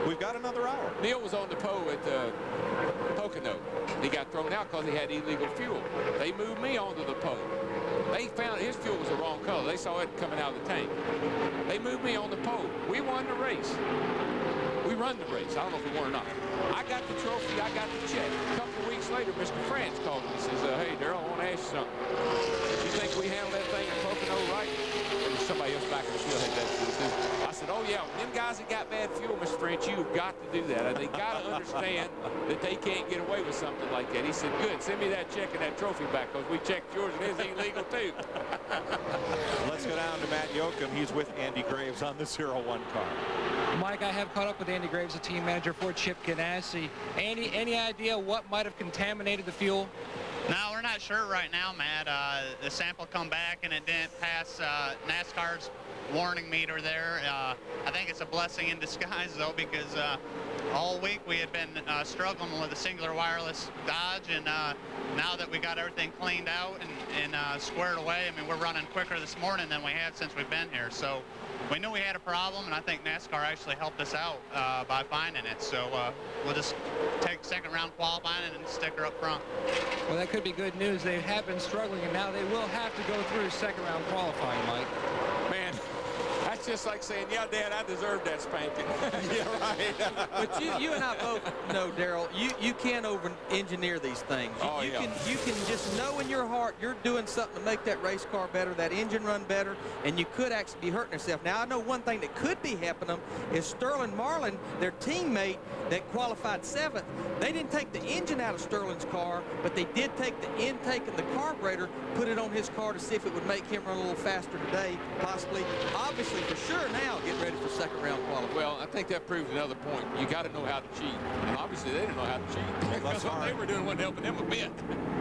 We've got another hour. Neil was on the Po at Pocono. He got thrown out because he had illegal fuel. They moved me onto the Po. They found his fuel was the wrong color. They saw it coming out of the tank. They moved me on the Po. We won the race. We run the race. I don't know if we won or not. I got the trophy. I got the check. A couple of weeks later, Mr. France called me. He says, hey, Darrell, I want to ask you something. You think we handled that thing at Pocono right? And there's somebody else back in the field had that fuel too. I said, oh, yeah, them guys that got bad fuel, Mr. France, you've got to do that. They got to understand that they can't get away with something like that. He said, good, send me that check and that trophy back, because we checked yours and it's illegal too. Let's go down to Matt Yoakum. He's with Andy Graves on the 01 car. Mike, I have caught up with Andy Graves, the team manager for Chip Ganassi. Andy, any idea what might have contaminated the fuel? No, we're not sure right now, Matt. The sample come back and it didn't pass NASCAR's warning meter there. I think it's a blessing in disguise, though, because all week we had been struggling with a singular wireless Dodge, and now that we got everything cleaned out and squared away, I mean, we're running quicker this morning than we have since we've been here. So we knew we had a problem, and I think NASCAR actually helped us out by finding it. So we'll just take second round qualifying and stick her up front. Well, that could be good news. They have been struggling, and now they will have to go through second round qualifying, Mike. Man, that's just like saying, yeah, Dad, I deserve that spanking. Yeah, right. But you and I both know, Darrell, you can't over-engineer these things. You can just know in your heart you're doing something to make that race car better, that engine run better, and you could actually be hurting yourself. Now, I know one thing that could be happening is Sterling Marlin, their teammate that qualified 7th, they didn't take the engine out of Sterling's car, but they did take the intake and the carburetor, put it on his car to see if it would make him run a little faster today, possibly. Obviously, for sure now, get ready for second round qualifying. Well, I think that proves another point. You got to know how to cheat. And obviously, they didn't know how to cheat. Because what they were doing wasn't helping them a bit.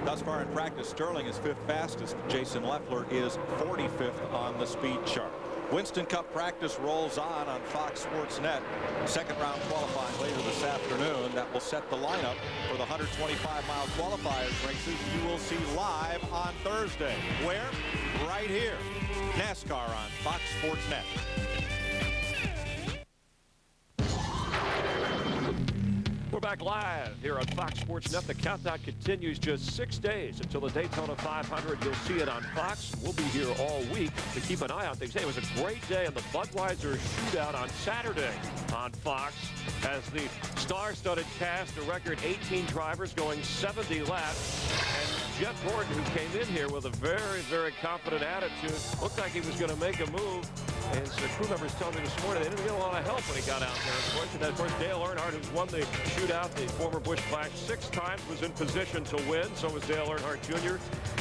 Thus far in practice, Sterling is 5th fastest. Jason Leffler is 45th on the speed chart. Winston Cup practice rolls on Fox Sports Net. Second round qualifying later this afternoon. That will set the lineup for the 125-mile qualifiers races you will see live on Thursday. Where? Right here. NASCAR on Fox Sports Net. We're back live here on Fox Sports Net. The countdown continues, just 6 days until the Daytona 500. You'll see it on Fox. We'll be here all week to keep an eye on things. Hey, it was a great day in the Budweiser shootout on Saturday on Fox as the star-studded cast, a record 18 drivers going 70 laps. And Jeff Gordon, who came in here with a very, very confident attitude, looked like he was going to make a move. And the crew members told me this morning they didn't get a lot of help when he got out there. Of course, Dale Earnhardt, who's won the shootout, the former Busch Clash 6 times, was in position to win. So was Dale Earnhardt Jr.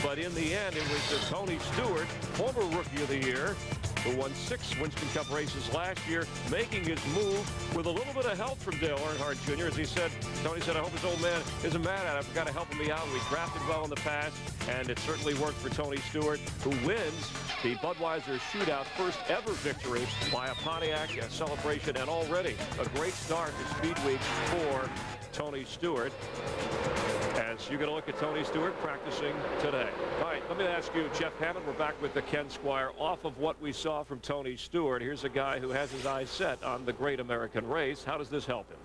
But in the end, it was Tony Stewart, former Rookie of the Year, who won 6 Winston Cup races last year, making his move with a little bit of help from Dale Earnhardt Jr. As he said, Tony said, I hope his old man isn't mad at it. I've got to help me out. We drafted well in the past, and it certainly worked for Tony Stewart, who wins the Budweiser shootout, first ever victory by a Pontiac, a celebration, and already a great start to Speed Week for Tony Stewart. As you're going to look at Tony Stewart practicing today. All right, let me ask you, Jeff Hammond, we're back with the Ken Squire. Off of what we saw from Tony Stewart, here's a guy who has his eyes set on the Great American Race. How does this help him?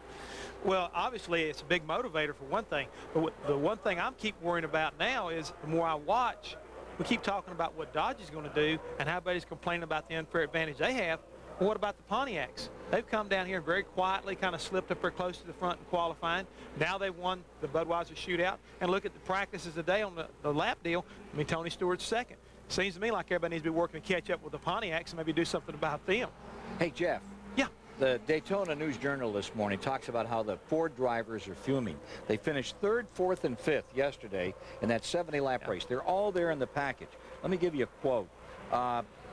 Well, obviously, it's a big motivator for one thing. But the one thing I'm keep worrying about now is the more I watch, we keep talking about what Dodge is going to do and how everybody's complaining about the unfair advantage they have. Well, what about the Pontiacs? They've come down here and very quietly kind of slipped up there close to the front in qualifying. Now they've won the Budweiser shootout. And look at the practices today on the lap deal. I mean, Tony Stewart's second. Seems to me like everybody needs to be working to catch up with the Pontiacs and maybe do something about them. Hey, Jeff. Yeah. The Daytona News-Journal this morning talks about how the Ford drivers are fuming. They finished 3rd, 4th, and 5th yesterday in that 70-lap race. They're all there in the package. Let me give you a quote.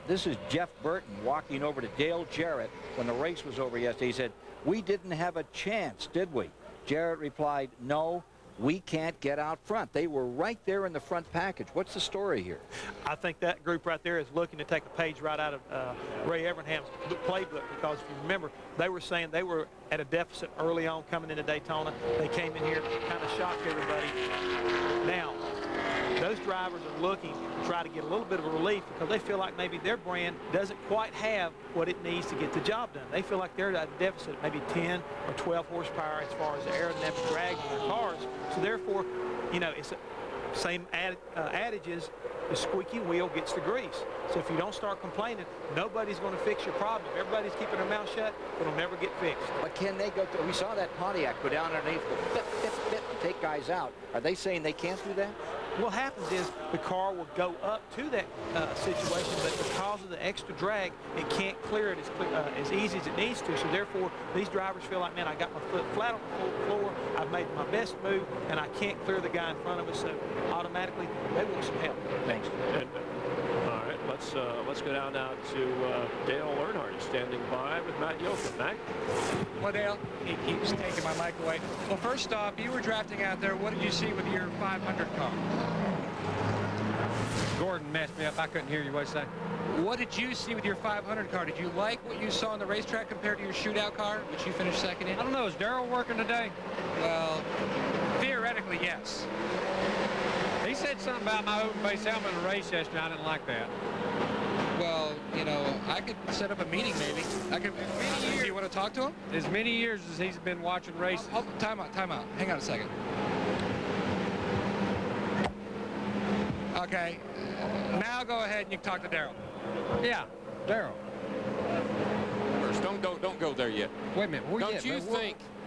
This is Jeff Burton walking over to Dale Jarrett when the race was over yesterday. He said, "We didn't have a chance, did we?" Jarrett replied, "No, we can't get out front." They were right there in the front package. What's the story here? I think that group right there is looking to take a page right out of Ray Evernham's playbook, because if you remember, they were saying they were at a deficit early on coming into Daytona. They came in here, kind of shocked everybody. Now, those drivers are looking to try to get a little bit of a relief because they feel like maybe their brand doesn't quite have what it needs to get the job done. They feel like they're at a deficit, maybe 10 or 12 horsepower as far as the aerodynamic drag on their cars. So therefore, you know, it's the same adage is the squeaky wheel gets the grease. So if you don't start complaining, nobody's going to fix your problem. If everybody's keeping their mouth shut, it'll never get fixed. But can they go to, we saw that Pontiac go down underneath, go fit, fit, fit, take guys out. Are they saying they can't do that? What happens is the car will go up to that situation, but because of the extra drag, it can't clear it as easy as it needs to. So therefore, these drivers feel like, man, I got my foot flat on the floor, I've made my best move, and I can't clear the guy in front of us. So automatically, they want some help. Thanks. And, all right, let's go down now to Dale Earnhardt, standing by with Matt Yoakum. Matt? Well, Dale, he keeps taking my mic away. Well, first off, you were drafting out there. What did you see with your 500 car? Gordon messed me up. I couldn't hear you. What you say? What did you see with your 500 car? Did you like what you saw on the racetrack compared to your shootout car, which you finished second in? I don't know. Is Darrell working today? Well, theoretically, yes. He said something about my open face helmet in a race yesterday. I didn't like that. Well, you know, I could set up a meeting maybe. I could. Do you want to talk to him? As many years as he's been watching races. Time out. Hang on a second. Okay. Now go ahead and you can talk to Darrell. Yeah, Darrell. First, don't go there yet. Wait a minute.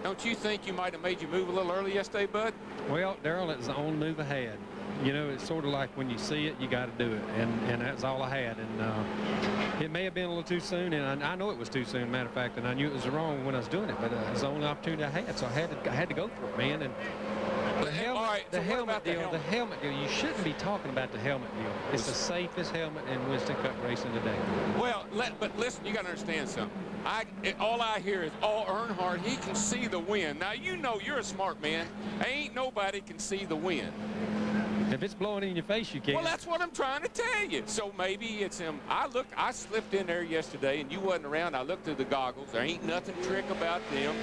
Don't you think you might have made you move a little early yesterday, bud? Well, Darrell, it's the only move I had. You know, it's sort of like when you see it, you got to do it, and that's all I had. And it may have been a little too soon, and I know it was too soon, matter of fact, and I knew it was wrong when I was doing it, but it was the only opportunity I had, so I had to go for it, man. And the helmet deal, you shouldn't be talking about the helmet deal. It's the safest helmet in Winston Cup racing today. Well, but listen, you got to understand something. All I hear is, oh, Earnhardt, he can see the wind. Now, you know you're a smart man. Ain't nobody can see the wind. If it's blowing in your face, you can't. Well, that's what I'm trying to tell you. So maybe it's him. I slipped in there yesterday, and you wasn't around. I looked through the goggles. There ain't nothing trick about them.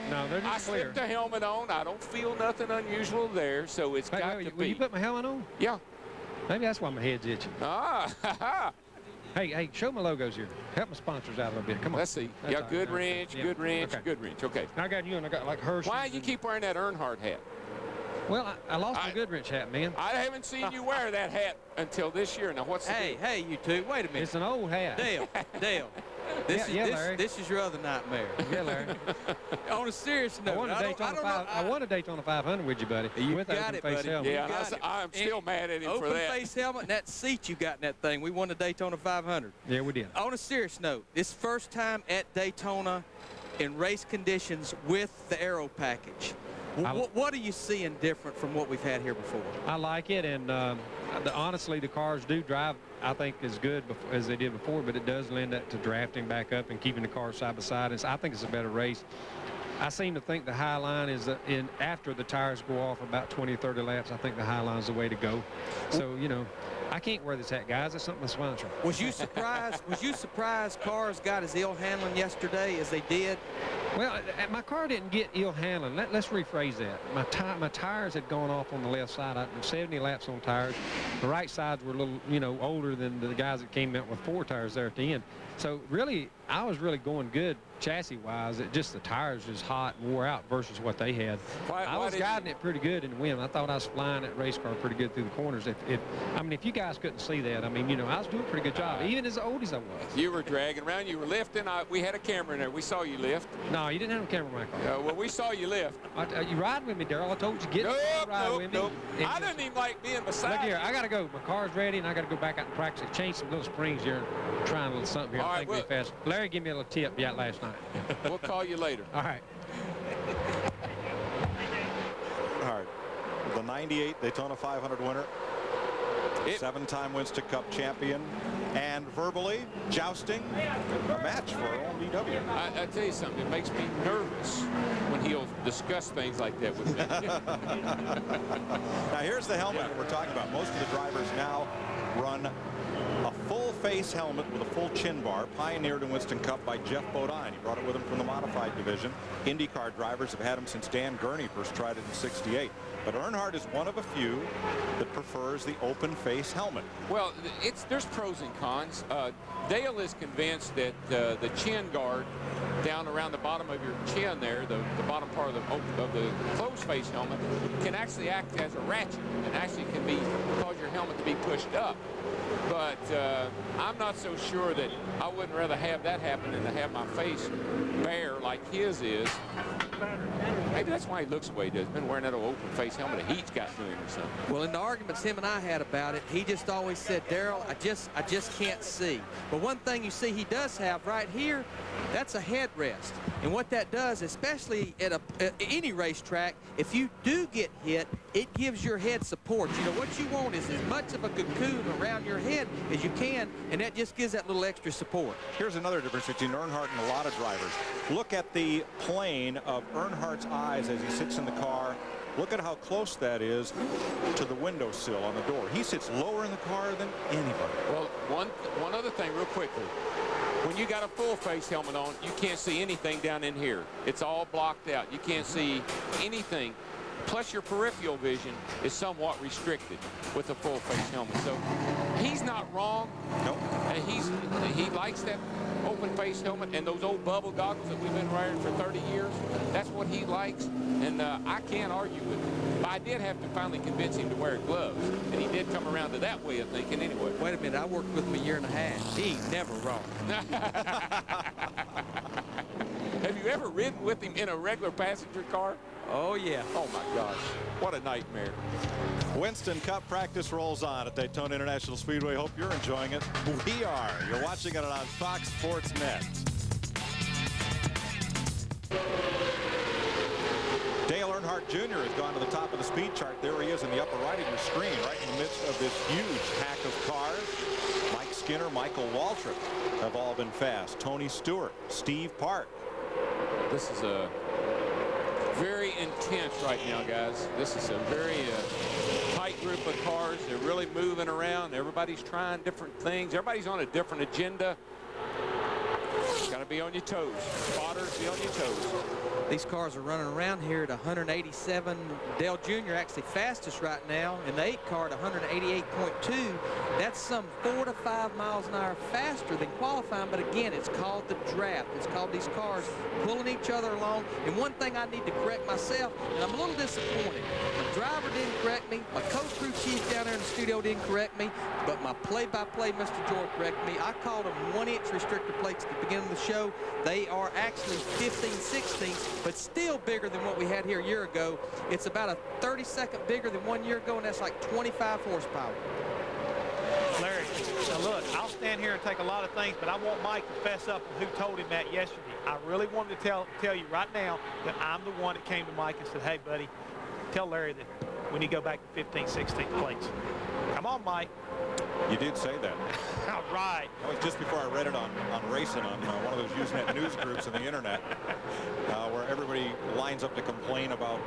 No, they're just clear. I slipped the helmet on. I don't feel nothing unusual there, so it's got to be. Will you put my helmet on? Yeah. Maybe that's why my head's itching. Hey, show my logos here. Help my sponsors out a little bit. Come on. Let's see. That's Good Wrench, Good Wrench, okay. Good Wrench. Okay. I got you, and I got like Hershey. Why you keep wearing that Earnhardt hat? Well, I lost my Goodrich hat, man. I haven't seen you wear that hat until this year. Now, what's the deal? Hey, you two, wait a minute. It's an old hat. Dale, this is your other nightmare. Yeah, Larry. On a serious note, I won a Daytona 500 with you, buddy. You with got it, buddy. Helmet. Yeah, I'm still mad at him for that. Open face helmet and that seat you got in that thing. We won the Daytona 500. Yeah, we did. On a serious note, it's first time at Daytona in race conditions with the aero package. What are you seeing different from what we've had here before? I like it, and honestly, the cars do drive, I think, as good as they did before, but it does lend that to drafting back up and keeping the cars side by side. I think it's a better race. I seem to think the high line is after the tires go off about 20, 30 laps, I think the high line is the way to go. So, you know, I can't wear this hat, guys. It's something my sponsor. Was you surprised cars got as ill handling yesterday as they did? Well, my car didn't get ill handling. Let's rephrase that. My tires had gone off on the left side. 70 laps on tires. The right sides were a little, you know, older than the guys that came out with 4 tires there at the end. So really, I was really going good chassis-wise, just the tires was hot and wore out versus what they had. I was guiding it pretty good in the wind. I thought I was flying that race car pretty good through the corners. I mean, if you guys couldn't see that, I mean, you know, I was doing a pretty good job, even as old as I was. You were dragging around. You were lifting. We had a camera in there. We saw you lift. No, you didn't have a camera in my car. Well, we saw you lift. You riding with me, Darrell. I told you, get ride with me. I didn't even like being beside you. Look here, I got to go. My car's ready, and I got to go back out and practice. Change some little springs here and trying a little something here. I think really fast. Larry gave me a little tip last night. We'll call you later. All right. All right. The 98 Daytona 500 winner. 7-time Winston Cup champion, and verbally jousting a match for our own DW. I tell you something, it makes me nervous when he'll discuss things like that with me. Now here's the helmet that we're talking about. Most of the drivers now run a full face helmet with a full chin bar, pioneered in Winston Cup by Jeff Bodine. He brought it with him from the modified division. IndyCar drivers have had him since Dan Gurney first tried it in '68. But Earnhardt is one of a few that prefers the open face helmet. Well, there's pros and cons. Dale is convinced that the chin guard down around the bottom of your chin there, the bottom part of the closed face helmet, can actually act as a ratchet and actually can cause your helmet to be pushed up. But I'm not so sure that I wouldn't rather have that happen than to have my face bare like his is. Maybe that's why he looks the way he does. He's been wearing that old open face helmet. The heat's got to him or something. Well, in the arguments him and I had about it, he just always said, Darrell, I just can't see. But one thing you see he does have right here, that's a headrest. And what that does, especially at any racetrack, if you do get hit, it gives your head support. You know, what you want is as much of a cocoon around your head as you can, and that just gives that little extra support. Here's another difference between Earnhardt and a lot of drivers. Look at the plane of Earnhardt's eyes as he sits in the car. Look at how close that is to the windowsill on the door. He sits lower in the car than anybody. Well, one other thing real quickly. When you got a full face helmet on, you can't see anything down in here. It's all blocked out. You can't see anything. Plus your peripheral vision is somewhat restricted with a full face helmet. So he's not wrong. Nope. He likes that open face helmet and those old bubble goggles that we've been wearing for 30 years. That's what he likes, and I can't argue with him. But I did have to finally convince him to wear gloves, and he did come around to that way of thinking anyway. Wait a minute, I worked with him a year and a half. He ain't never wrong. Have you ever ridden with him in a regular passenger car? Oh, yeah. Oh, my gosh. What a nightmare. Winston Cup practice rolls on at Daytona International Speedway. Hope you're enjoying it. We are. You're watching it on Fox Sports Net. Dale Earnhardt Jr. has gone to the top of the speed chart. There he is in the upper right of your screen, right in the midst of this huge pack of cars. Mike Skinner, Michael Waltrip have all been fast. Tony Stewart, Steve Park. This is a very intense right now, guys. This is a very tight group of cars. They're really moving around. Everybody's trying different things. Everybody's on a different agenda. Got to be on your toes. Spotters, be on your toes. These cars are running around here at 187. Dale Jr. actually fastest right now in the 8 car at 188.2. That's some 4 to 5 miles an hour faster than qualifying, but again, it's called the draft. It's called these cars pulling each other along. And one thing I need to correct myself, and I'm a little disappointed. My driver didn't correct me. My co-crew chief down there in the studio didn't correct me, but my play-by-play Mr. George corrected me. I called them 1-inch restrictor plates at the beginning of the show. They are actually 15/16, but still bigger than what we had here a year ago. It's about a 32nd bigger than 1 year ago, and that's like 25 horsepower. Larry, now look, I'll stand here and take a lot of things, but I want Mike to fess up on who told him that yesterday. I really wanted to tell you right now that I'm the one that came to Mike and said, hey, buddy, tell Larry that we need to go back to 15/16 plates. Come on, Mike. You did say that. All right. That was just before I read it on Racing on one of those Usenet news groups on the internet, where everybody lines up to complain about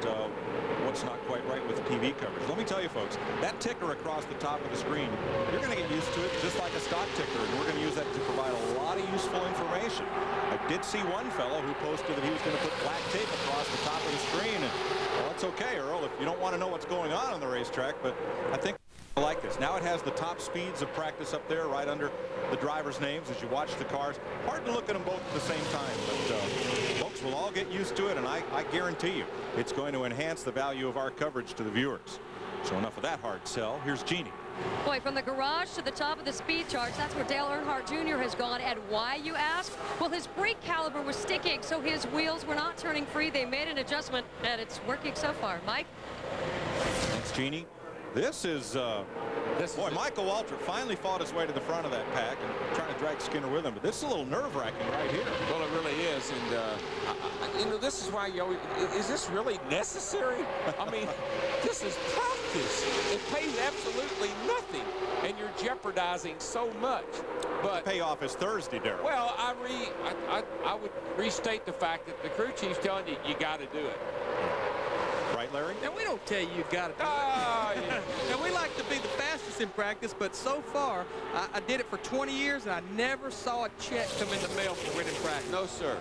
what's not quite right with the TV coverage. Let me tell you, folks, that ticker across the top of the screen, you're going to get used to it just like a stock ticker, and we're going to use that to provide a lot of useful information. I did see one fellow who posted that he was going to put black tape across the top of the screen, and well, it's okay, Earl, if you don't want to know what's going on the racetrack, but I think I like this. Now it has the top speeds of practice up there right under the drivers' names as you watch the cars. Hard to look at them both at the same time, but folks will all get used to it, and I guarantee you it's going to enhance the value of our coverage to the viewers. So enough of that hard sell. Here's Jeannie. Boy, from the garage to the top of the speed charts, that's where Dale Earnhardt Jr. has gone. And why, you ask? Well, his brake caliper was sticking, so his wheels were not turning free. They made an adjustment, and it's working so far. Mike? Thanks, Jeannie. This is boy, Michael Waltrip finally fought his way to the front of that pack and trying to drag Skinner with him, but this is a little nerve-wracking right here. Well, it really is, and you know, this is why you always, is this really necessary? I mean, this is practice. It pays absolutely nothing, and you're jeopardizing so much. But the payoff is Thursday, Darrell. Well, I would restate the fact that the crew chief's telling you you got to do it. Right, Larry? Now, we don't tell you you've got to do it. Yeah. Now, we like to be the fastest in practice, but so far, I did it for 20 years, and I never saw a check come in the mail for winning practice. No, sir.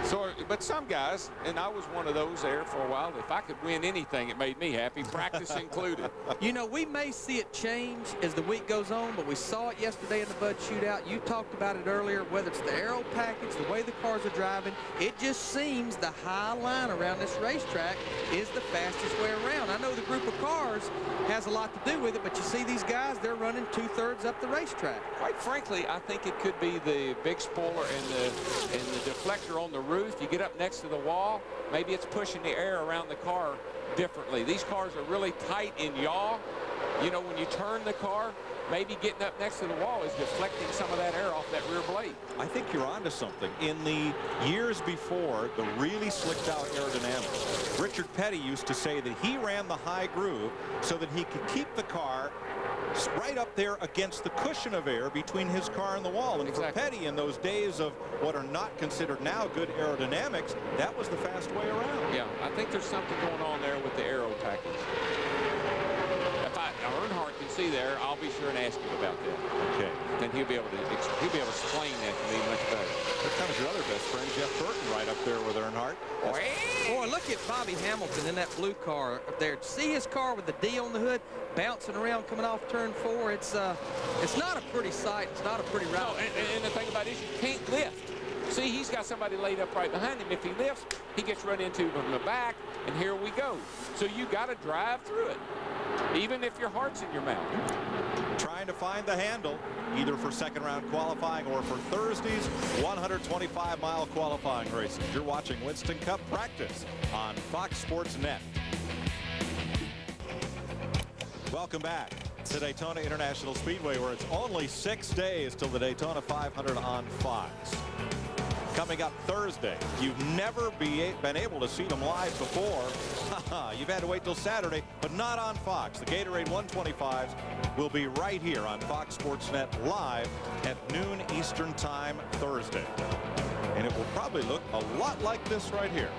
So, but some guys, and I was one of those there for a while, if I could win anything, it made me happy, practice included. You know, we may see it change as the week goes on, but we saw it yesterday in the Bud Shootout. You talked about it earlier, whether it's the aero package, the way the cars are driving, it just seems the high line around this racetrack is the fastest way around. I know the group of cars has a lot to do with it, but you see these guys, they're running 2/3 up the racetrack. Quite frankly, I think it could be the big spoiler and the deflector on the roof. You get up next to the wall, maybe it's pushing the air around the car differently. These cars are really tight in yaw. You know, when you turn the car, maybe getting up next to the wall is deflecting some of that air off that rear blade. I think you're onto something. In the years before the really slicked out aerodynamics, Richard Petty used to say that he ran the high groove so that he could keep the car right up there against the cushion of air between his car and the wall. And exactly. For Petty, in those days of what are not considered now good aerodynamics, that was the fast way around. Yeah, I think there's something going on there with the aero package. If Earnhardt can see there, I'll be sure and ask him about that. Okay. Then he'll be able to explain that to me much better. Here comes your other best friend, Jeff Burton, right up there with Earnhardt. Boy, look at Bobby Hamilton in that blue car up there. See his car with the D on the hood bouncing around coming off turn 4. It's not a pretty sight. It's not a pretty route. No, and the thing about it is you can't lift. See, he's got somebody laid up right behind him. If he lifts, he gets run into from the back, and here we go. So you got to drive through it, even if your heart's in your mouth. Trying to find the handle, either for second round qualifying or for Thursday's 125-mile qualifying races. You're watching Winston Cup practice on Fox Sports Net. Welcome back to Daytona International Speedway, where it's only 6 days till the Daytona 500 on Fox. Coming up Thursday, you've never been able to see them live before. You've had to wait till Saturday, but not on Fox. The Gatorade 125s will be right here on Fox Sports Net live at noon Eastern Time Thursday. And it will probably look a lot like this right here.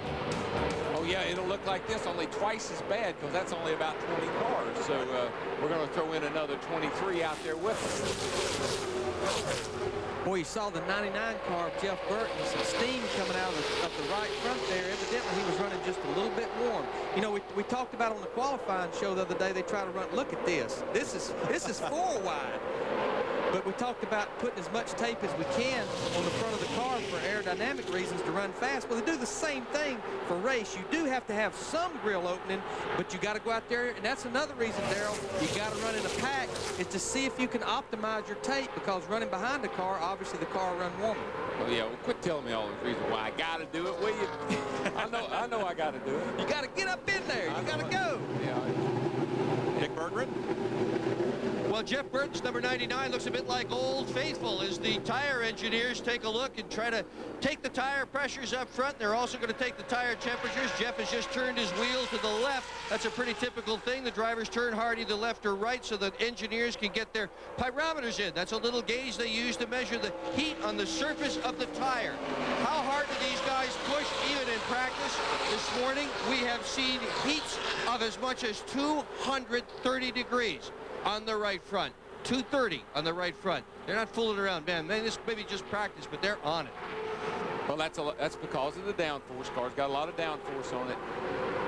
Oh, yeah, it'll look like this, only twice as bad, because that's only about 20 cars. So we're going to throw in another 23 out there with us. Boy, you saw the 99 car of Jeff Burton, some steam coming out of the right front there. Evidently, he was running just a little bit warm. You know, we talked about on the qualifying show the other day, they try to run, look at this. This is 4 wide. But we talked about putting as much tape as we can on the front of the car for aerodynamic reasons to run fast. Well, they do the same thing for race. You do have to have some grill opening, but you got to go out there, and that's another reason, Darrell, you got to run in a pack, is to see if you can optimize your tape, because running behind the car, obviously the car will run warmer. Well, yeah, well, quit telling me all those reasons why I got to do it, will you? I know I got to do it. You got to get up in there. You got to go. Yeah. Dick Berggren? Well, Jeff Burton's number 99 looks a bit like Old Faithful as the tire engineers take a look and try to take the tire pressures up front. They're also going to take the tire temperatures. Jeff has just turned his wheel to the left. That's a pretty typical thing. The drivers turn hard either left or right so that engineers can get their pyrometers in. That's a little gauge they use to measure the heat on the surface of the tire. How hard do these guys push even in practice? This morning we have seen heats of as much as 230 degrees. On the right front, 230 on the right front. They're not fooling around, man. This maybe just practice, but they're on it. Well, that's because of the downforce. Car's got a lot of downforce on it.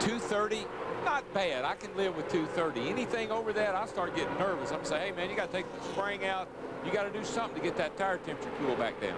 230, not bad. I can live with 230. Anything over that, I start getting nervous. I'm saying, hey, man, you got to take the spring out. You got to do something to get that tire temperature cool back down.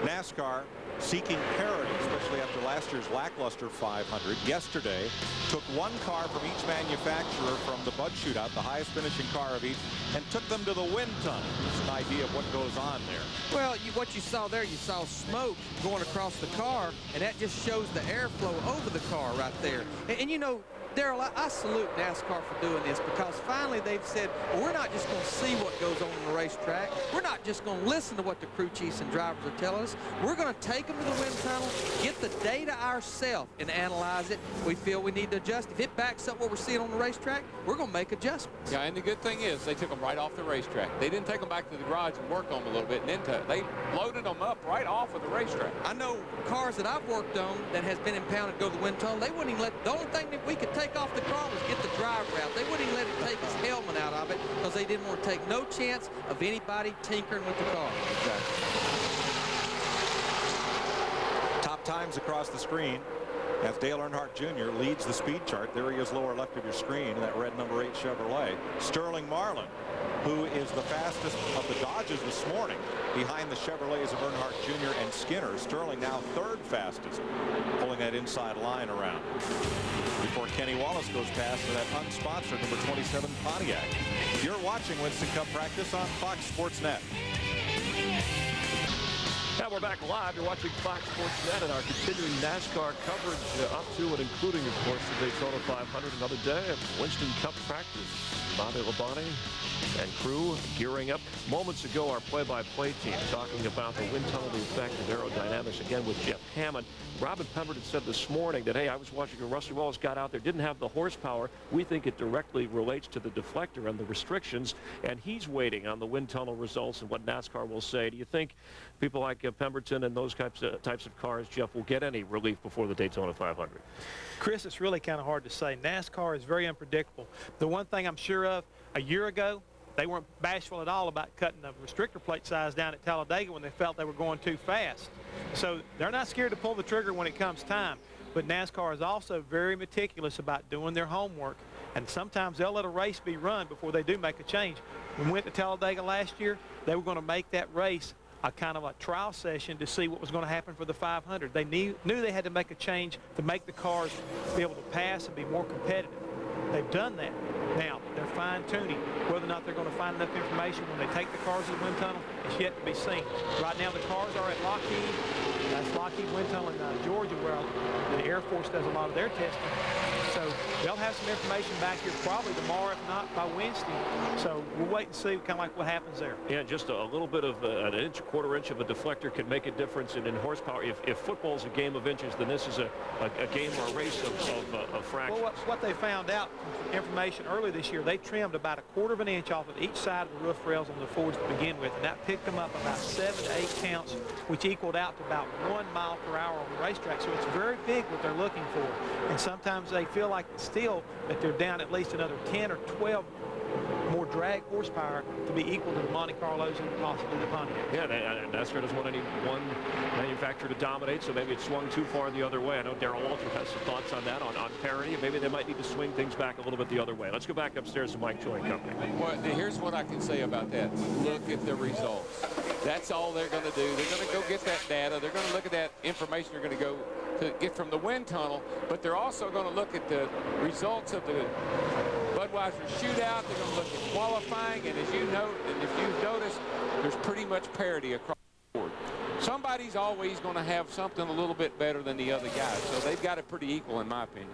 NASCAR seeking parity, especially after last year's lackluster 500. Yesterday took one car from each manufacturer from the Bud Shootout, the highest finishing car of each, and took them to the wind tunnel. Just an idea of what goes on there. Well, what you saw there, you saw smoke going across the car, and that just shows the airflow over the car right there. And you know, Darrell, I salute NASCAR for doing this, because finally they've said, well, we're not just going to see what goes on the racetrack. We're not just going to listen to what the crew chiefs and drivers are telling us. We're going to take them to the wind tunnel, get the data ourselves, and analyze it. We feel we need to adjust. If it backs up what we're seeing on the racetrack, we're going to make adjustments. Yeah, and the good thing is they took them right off the racetrack. They didn't take them back to the garage and work on them a little bit, and then they loaded them up right off of the racetrack. I know cars that I've worked on that has been impounded to go to the wind tunnel, they wouldn't even let, the only thing that we could take off the car was get the driver out. They wouldn't even let it take his helmet out of it, because they didn't want to take no chance of anybody tinkering with the car. Exactly. Top times across the screen as Dale Earnhardt Jr. leads the speed chart. There he is, lower left of your screen, in that red number 8 Chevrolet. Sterling Marlin, who is the fastest of the Dodges this morning, behind the Chevrolets of Earnhardt Jr. and Skinner. Sterling now 3rd fastest, pulling that inside line around before Kenny Wallace goes past for that unsponsored number 27 Pontiac. You're watching Winston Cup practice on Fox Sports Net. Now we're back live. You're watching Fox Sports Net and our continuing NASCAR coverage up to and including, of course, the Daytona 500. Another day of Winston Cup practice. Bobby Labonte and crew gearing up. Moments ago, our play-by-play team talking about the wind tunnel, the effect of aerodynamics, again with Jeff Hammond. Robin Pemberton said this morning that, hey, I was watching when Rusty Wallace got out there, didn't have the horsepower. We think it directly relates to the deflector and the restrictions, and he's waiting on the wind tunnel results and what NASCAR will say. Do you think people like Pemberton and those types of cars, Jeff, will get any relief before the Daytona 500? Chris, it's really kind of hard to say. NASCAR is very unpredictable. The one thing I'm sure of, a year ago, they weren't bashful at all about cutting the restrictor plate size down at Talladega when they felt they were going too fast. So they're not scared to pull the trigger when it comes time. But NASCAR is also very meticulous about doing their homework. And sometimes they'll let a race be run before they do make a change. When we went to Talladega last year, they were going to make that race a kind of a trial session to see what was going to happen for the 500. They knew they had to make a change to make the cars be able to pass and be more competitive. They've done that. Now, they're fine-tuning. Whether or not they're going to find enough information when they take the cars to the wind tunnel, it's yet to be seen. Right now, the cars are at Lockheed. That's Lockheed Wind Tunnel in Georgia, where the Air Force does a lot of their testing. So they'll have some information back here probably tomorrow, if not by Wednesday. So we'll wait and see kind of like what happens there. Yeah, just a little bit of an inch, a quarter inch of a deflector can make a difference in horsepower. If football's a game of inches, then this is a game or a race of fractions. Well, what they found out from information earlier this year, they trimmed about a quarter of an inch off of each side of the roof rails on the Fords to begin with, and that picked them up about 7 to 8 counts, which equaled out to about 1 mile per hour on the racetrack. So it's very big what they're looking for, and sometimes they feel like still that they're down at least another 10 or 12 more drag horsepower to be equal to the Monte Carlos and possibly the Pontiac. Yeah, NASCAR doesn't want any one manufacturer to dominate, so maybe it swung too far the other way. I know Darrell Walter has some thoughts on that, on parity. Maybe they might need to swing things back a little bit the other way. Let's go back upstairs to Mike Choi and company. Well, here's what I can say about that. Look at the results. That's all they're going to do. They're going to go get that data. They're going to look at that information they're going to go to get from the wind tunnel, but they're also going to look at the results of the Budweiser shootout. They're going to look at qualifying, and as you note, and if you've noticed, there's pretty much parity across the board. Somebody's always going to have something a little bit better than the other guys, so they've got it pretty equal in my opinion.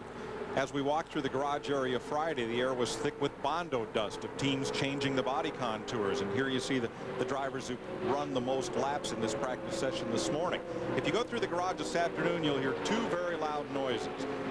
As we walked through the garage area Friday, the air was thick with Bondo dust of teams changing the body contours. And here you see the drivers who run the most laps in this practice session this morning. If you go through the garage this afternoon, you'll hear 2 very loud noises.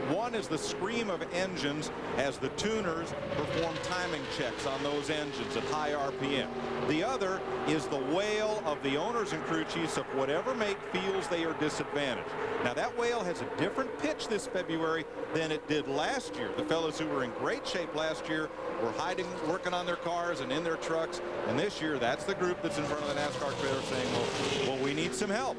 One is the scream of engines as the tuners perform timing checks on those engines at high RPM. The other is the wail of the owners and crew chiefs of whatever make feels they are disadvantaged. Now, that wail has a different pitch this February than it did last year. The fellows who were in great shape last year were hiding, working on their cars and in their trucks. And this year, that's the group that's in front of the NASCAR trailer saying, well, we need some help.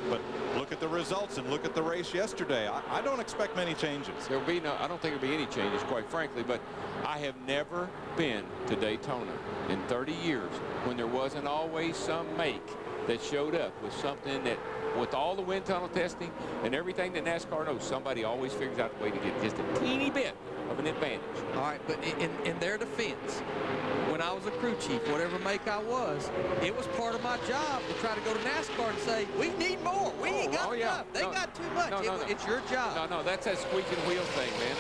But look at the results and look at the race yesterday. I don't expect many changes. There'll be no, I don't think there'll be any changes, quite frankly, but I have never been to Daytona in 30 years when there wasn't always some make that showed up with something that, with all the wind tunnel testing and everything that NASCAR knows, somebody always figures out a way to get just a teeny bit of an advantage. All right, but in their defense, when I was a crew chief, whatever make I was, it was part of my job to try to go to NASCAR and say, we need more. We ain't got enough. They got too much. It's your job. No, that's that squeaking wheel thing, man.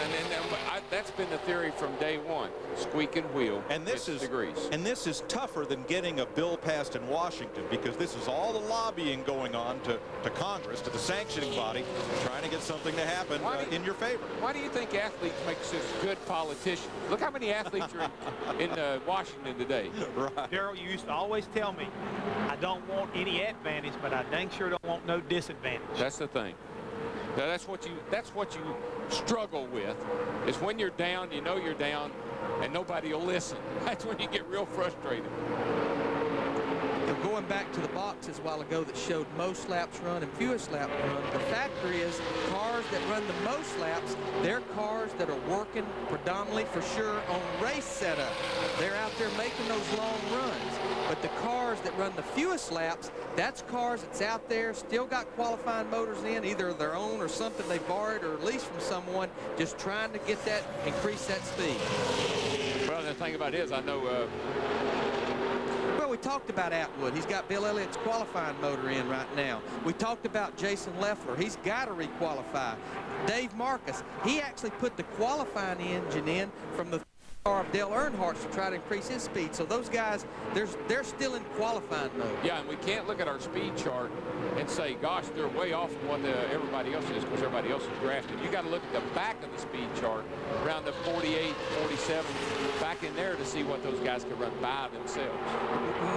And that's been the theory from day one. Squeaking wheel. And this is tougher than getting a bill passed in Washington, because this is all the lobbying going on to Congress, to the sanctioning body, trying to get something to happen in your favor. Why do you think athletes make such good politicians? Look how many athletes are in Washington today. Right. Darrell, you used to always tell me, I don't want any advantage, but I dang sure don't want no disadvantage. That's the thing. Now, that's what you struggle with, is when you're down, you know you're down, and nobody will listen. That's when you get real frustrated. Going back to the boxes a while ago that showed most laps run and fewest laps run, the factor is cars that run the most laps, they're cars that are working predominantly for sure on race setup. They're out there making those long runs. But the cars that run the fewest laps, that's cars that's out there, still got qualifying motors in, either their own or something they borrowed or leased from someone, just trying to get that, increase that speed. Well, the thing about it is, I know we talked about Atwood. He's got Bill Elliott's qualifying motor in right now. We talked about Jason Leffler. He's got to requalify. Dave Marcus, he actually put the qualifying engine in from the car of Dale Earnhardt's to try to increase his speed. So those guys, they're still in qualifying mode. Yeah, and we can't look at our speed chart and say, gosh, they're way off from what everybody else is, because everybody else is drafted. You got to look at the back of the speed chart, around the 48, 47, back in there to see what those guys can run by themselves.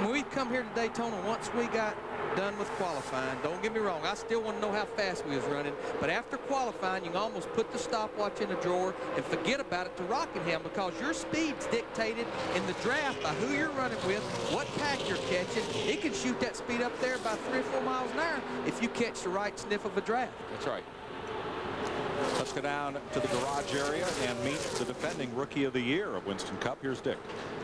When we come here to Daytona, once we got done with qualifying, don't get me wrong, I still want to know how fast we was running, but after qualifying, you can almost put the stopwatch in a drawer and forget about it to Rockingham, because your speed's dictated in the draft by who you're running with, what pack you're catching. It can shoot that speed up there by 3 or 4 miles an hour if you catch the right sniff of a draft. That's right. Let's go down to the garage area and meet the defending Rookie of the Year of Winston Cup. Here's Dick.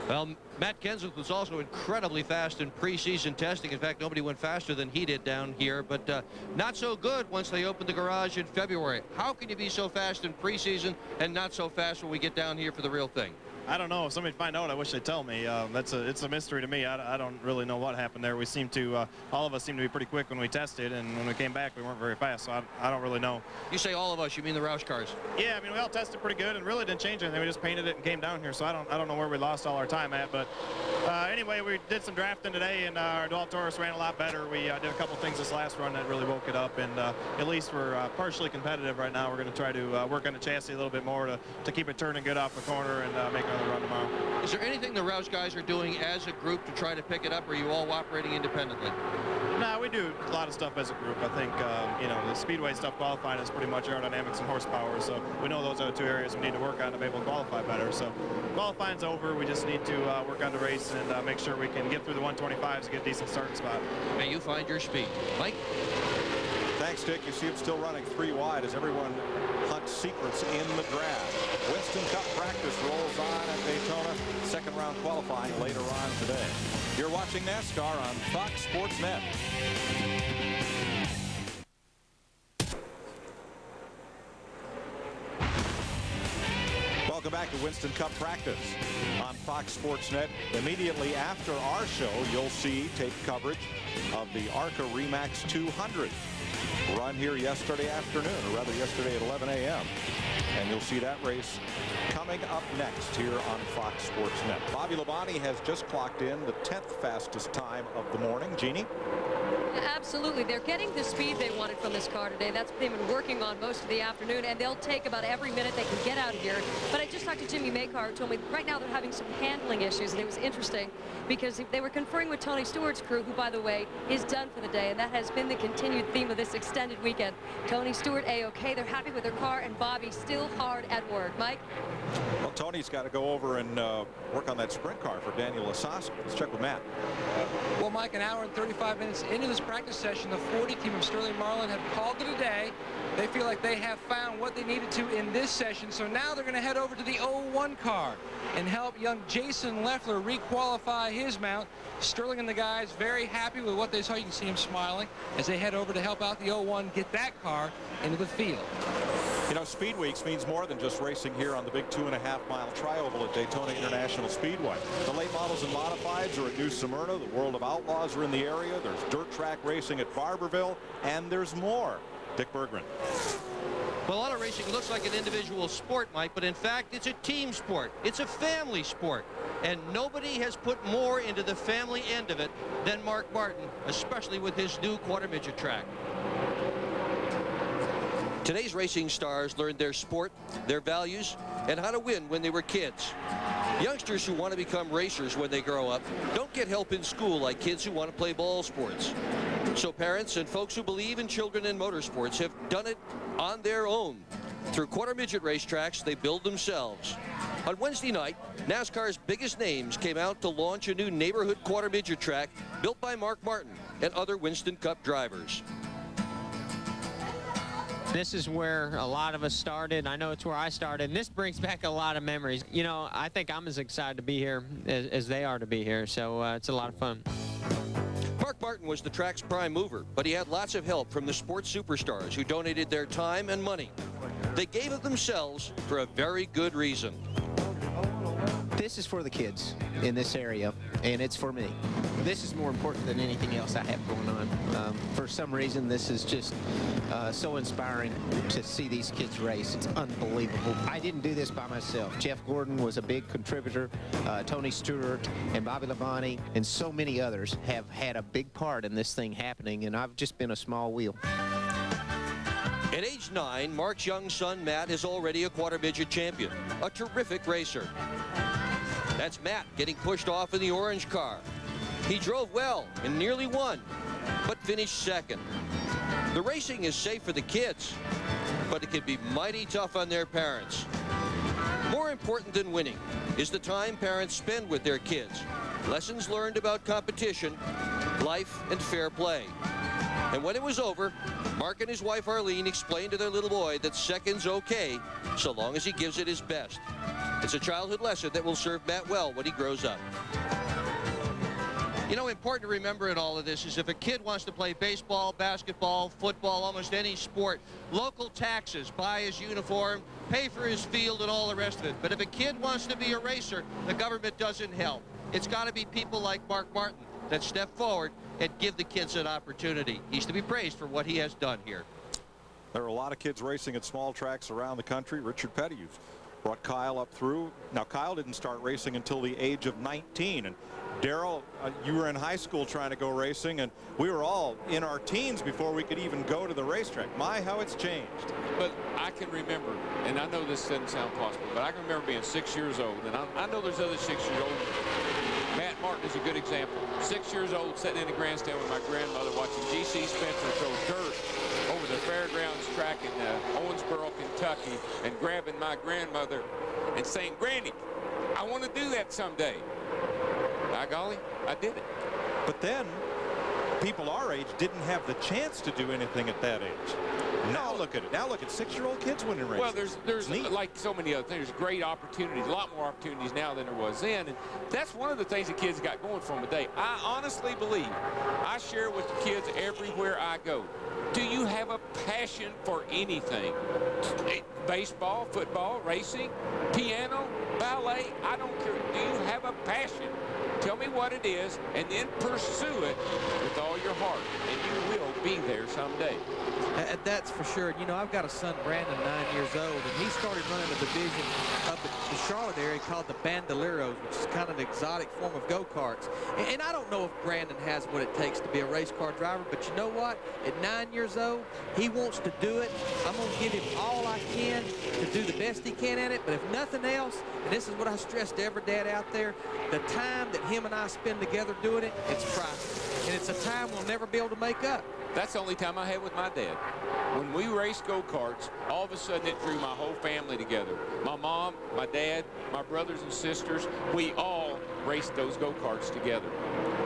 Well, Matt Kenseth was also incredibly fast in preseason testing. In fact, nobody went faster than he did down here, but not so good once they opened the garage in February. How can you be so fast in preseason and not so fast when we get down here for the real thing? I don't know. If somebody find out, I wish they'd tell me. It's a mystery to me. I don't really know what happened there. We seem to, all of us seem to be pretty quick when we tested, and when we came back, we weren't very fast, so I don't really know. You say all of us, you mean the Roush cars? Yeah, I mean, we all tested pretty good and really didn't change anything. We just painted it and came down here, so I don't know where we lost all our time at, but anyway, we did some drafting today, and our Dual Taurus ran a lot better. We did a couple things this last run that really woke it up, and at least we're partially competitive right now. We're going to try to work on the chassis a little bit more to keep it turning good off the corner and make another run tomorrow. Is there anything the Roush guys are doing as a group to try to pick it up, or are you all operating independently? No, we do a lot of stuff as a group. I think, you know, the speedway stuff qualifying is pretty much aerodynamics and horsepower, so we know those are the two areas we need to work on to be able to qualify better. So qualifying's over. We just need to work on the race and make sure we can get through the 125s and get a decent starting spot. May you find your speed. Mike? Thanks, Dick. You see him still running 3 wide as everyone hunts secrets in the draft. Winston Cup practice rolls on at Daytona. Second round qualifying later on today. You're watching NASCAR on Fox Sports Net. Welcome back to Winston Cup practice on Fox Sports Net. Immediately after our show, you'll see tape coverage of the ARCA Remax 200 run here yesterday afternoon, or rather yesterday at 11 a.m. And you'll see that race coming up next here on Fox Sports Net. Bobby Labonte has just clocked in the 10th fastest time of the morning. Jeannie? Absolutely. They're getting the speed they wanted from this car today. That's what they've been working on most of the afternoon, and they'll take about every minute they can get out of here. But I just talked to Jimmy Makar, who told me right now they're having some handling issues, and it was interesting because they were conferring with Tony Stewart's crew, who, by the way, is done for the day, and that has been the continued theme of this extended weekend. Tony Stewart, A-OK. They're happy with their car, and Bobby still hard at work. Mike? Well, Tony's got to go over and work on that sprint car for Daniel Lasasa. Let's check with Matt. Well, Mike, an hour and 35 minutes into this practice session, the 40 team of Sterling Marlin have called it a day. They feel like they have found what they needed to in this session, so now they're going to head over to the 01 car and help young Jason Leffler requalify his mount. Sterling and the guys very happy with what they saw. You can see him smiling as they head over to help out the 01 get that car into the field. You know, Speed Weeks means more than just racing here on the big 2.5-mile tri-oval at Daytona International Speedway. The late models and modifieds are at New Smyrna. The World of Outlaws are in the area. There's dirt track racing at Barberville, and there's more. Dick Berggren. Well, auto racing looks like an individual sport, Mike, but in fact, it's a team sport. It's a family sport. And nobody has put more into the family end of it than Mark Martin, especially with his new quarter midget track. Today's racing stars learned their sport, their values, and how to win when they were kids. Youngsters who want to become racers when they grow up don't get help in school like kids who want to play ball sports. So parents and folks who believe in children in motorsports have done it on their own. Through quarter midget racetracks they build themselves. On Wednesday night, NASCAR's biggest names came out to launch a new neighborhood quarter midget track built by Mark Martin and other Winston Cup drivers. This is where a lot of us started. I know it's where I started, and this brings back a lot of memories. You know, I think I'm as excited to be here as they are to be here, so it's a lot of fun. Mark Martin was the track's prime mover, but he had lots of help from the sports superstars who donated their time and money. They gave of themselves for a very good reason. This is for the kids in this area, and it's for me. This is more important than anything else I have going on. For some reason, this is just so inspiring to see these kids race. It's unbelievable. I didn't do this by myself. Jeff Gordon was a big contributor. Tony Stewart and Bobby Labonte and so many others have had a big part in this thing happening, and I've just been a small wheel. At age 9, Mark's young son, Matt, is already a quarter midget champion, a terrific racer. That's Matt getting pushed off in the orange car. He drove well and nearly won, but finished second. The racing is safe for the kids, but it can be mighty tough on their parents. More important than winning is the time parents spend with their kids. Lessons learned about competition, life, and fair play. And when it was over, Mark and his wife Arlene explained to their little boy that second's okay, so long as he gives it his best. It's a childhood lesson that will serve Matt well when he grows up. You know, important to remember in all of this is if a kid wants to play baseball, basketball, football, almost any sport, local taxes, buy his uniform, pay for his field, and all the rest of it. But if a kid wants to be a racer, the government doesn't help. It's got to be people like Mark Martin that step forward and give the kids an opportunity. He's to be praised for what he has done here. There are a lot of kids racing at small tracks around the country. Richard Petty, you've brought Kyle up through. Now, Kyle didn't start racing until the age of 19. And Darrell, you were in high school trying to go racing, and we were all in our teens before we could even go to the racetrack. My, how it's changed. But I can remember, and I know this doesn't sound possible, but I can remember being 6 years old, and I know there's other 6-year-olds. Matt Martin is a good example. 6 years old, sitting in the grandstand with my grandmother watching G.C. Spencer throw dirt over the fairgrounds track in Owensboro, Kentucky, and grabbing my grandmother and saying, "Granny, I want to do that someday." By golly, I did it. But then people our age didn't have the chance to do anything at that age. Now look at it. Now look at 6-year-old kids winning races. Well, there's like so many other things. There's great opportunities, a lot more opportunities now than there was then. And that's one of the things the kids got going for them today. I honestly believe, I share with the kids everywhere I go. Do you have a passion for anything? Baseball, football, racing, piano, ballet, I don't care. Do you have a passion? Tell me what it is, and then pursue it with all your heart, and you will be there someday. That's for sure. You know, I've got a son, Brandon, 9 years old, and he started running a division up in the Charlotte area called the Bandoleros, which is kind of an exotic form of go-karts. And I don't know if Brandon has what it takes to be a race car driver, but you know what? At 9 years old, he wants to do it. I'm going to give him all I can to do the best he can at it, but if nothing else, and this is what I stress to every dad out there, the time that him and I spend together doing it, it's priceless. And it's a time we'll never be able to make up. That's the only time I had with my dad. When we raced go-karts, all of a sudden it drew my whole family together. My mom, my dad, my brothers and sisters, we all raced those go-karts together.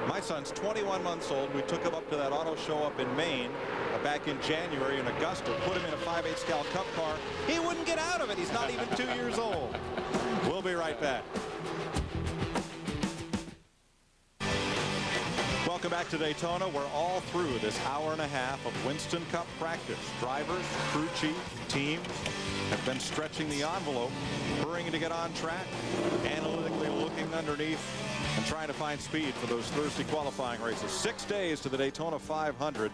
My son's 21 months old. We took him up to that auto show up in Maine back in January in Augusta, put him in a 5/8 Cal Cup car. He wouldn't get out of it. He's not even 2 years old. We'll be right back. Welcome back to Daytona. We're all through this hour and a half of Winston Cup practice. Drivers, crew chief, teams have been stretching the envelope, hurrying to get on track, analytically looking underneath and trying to find speed for those Thursday qualifying races. 6 days to the Daytona 500.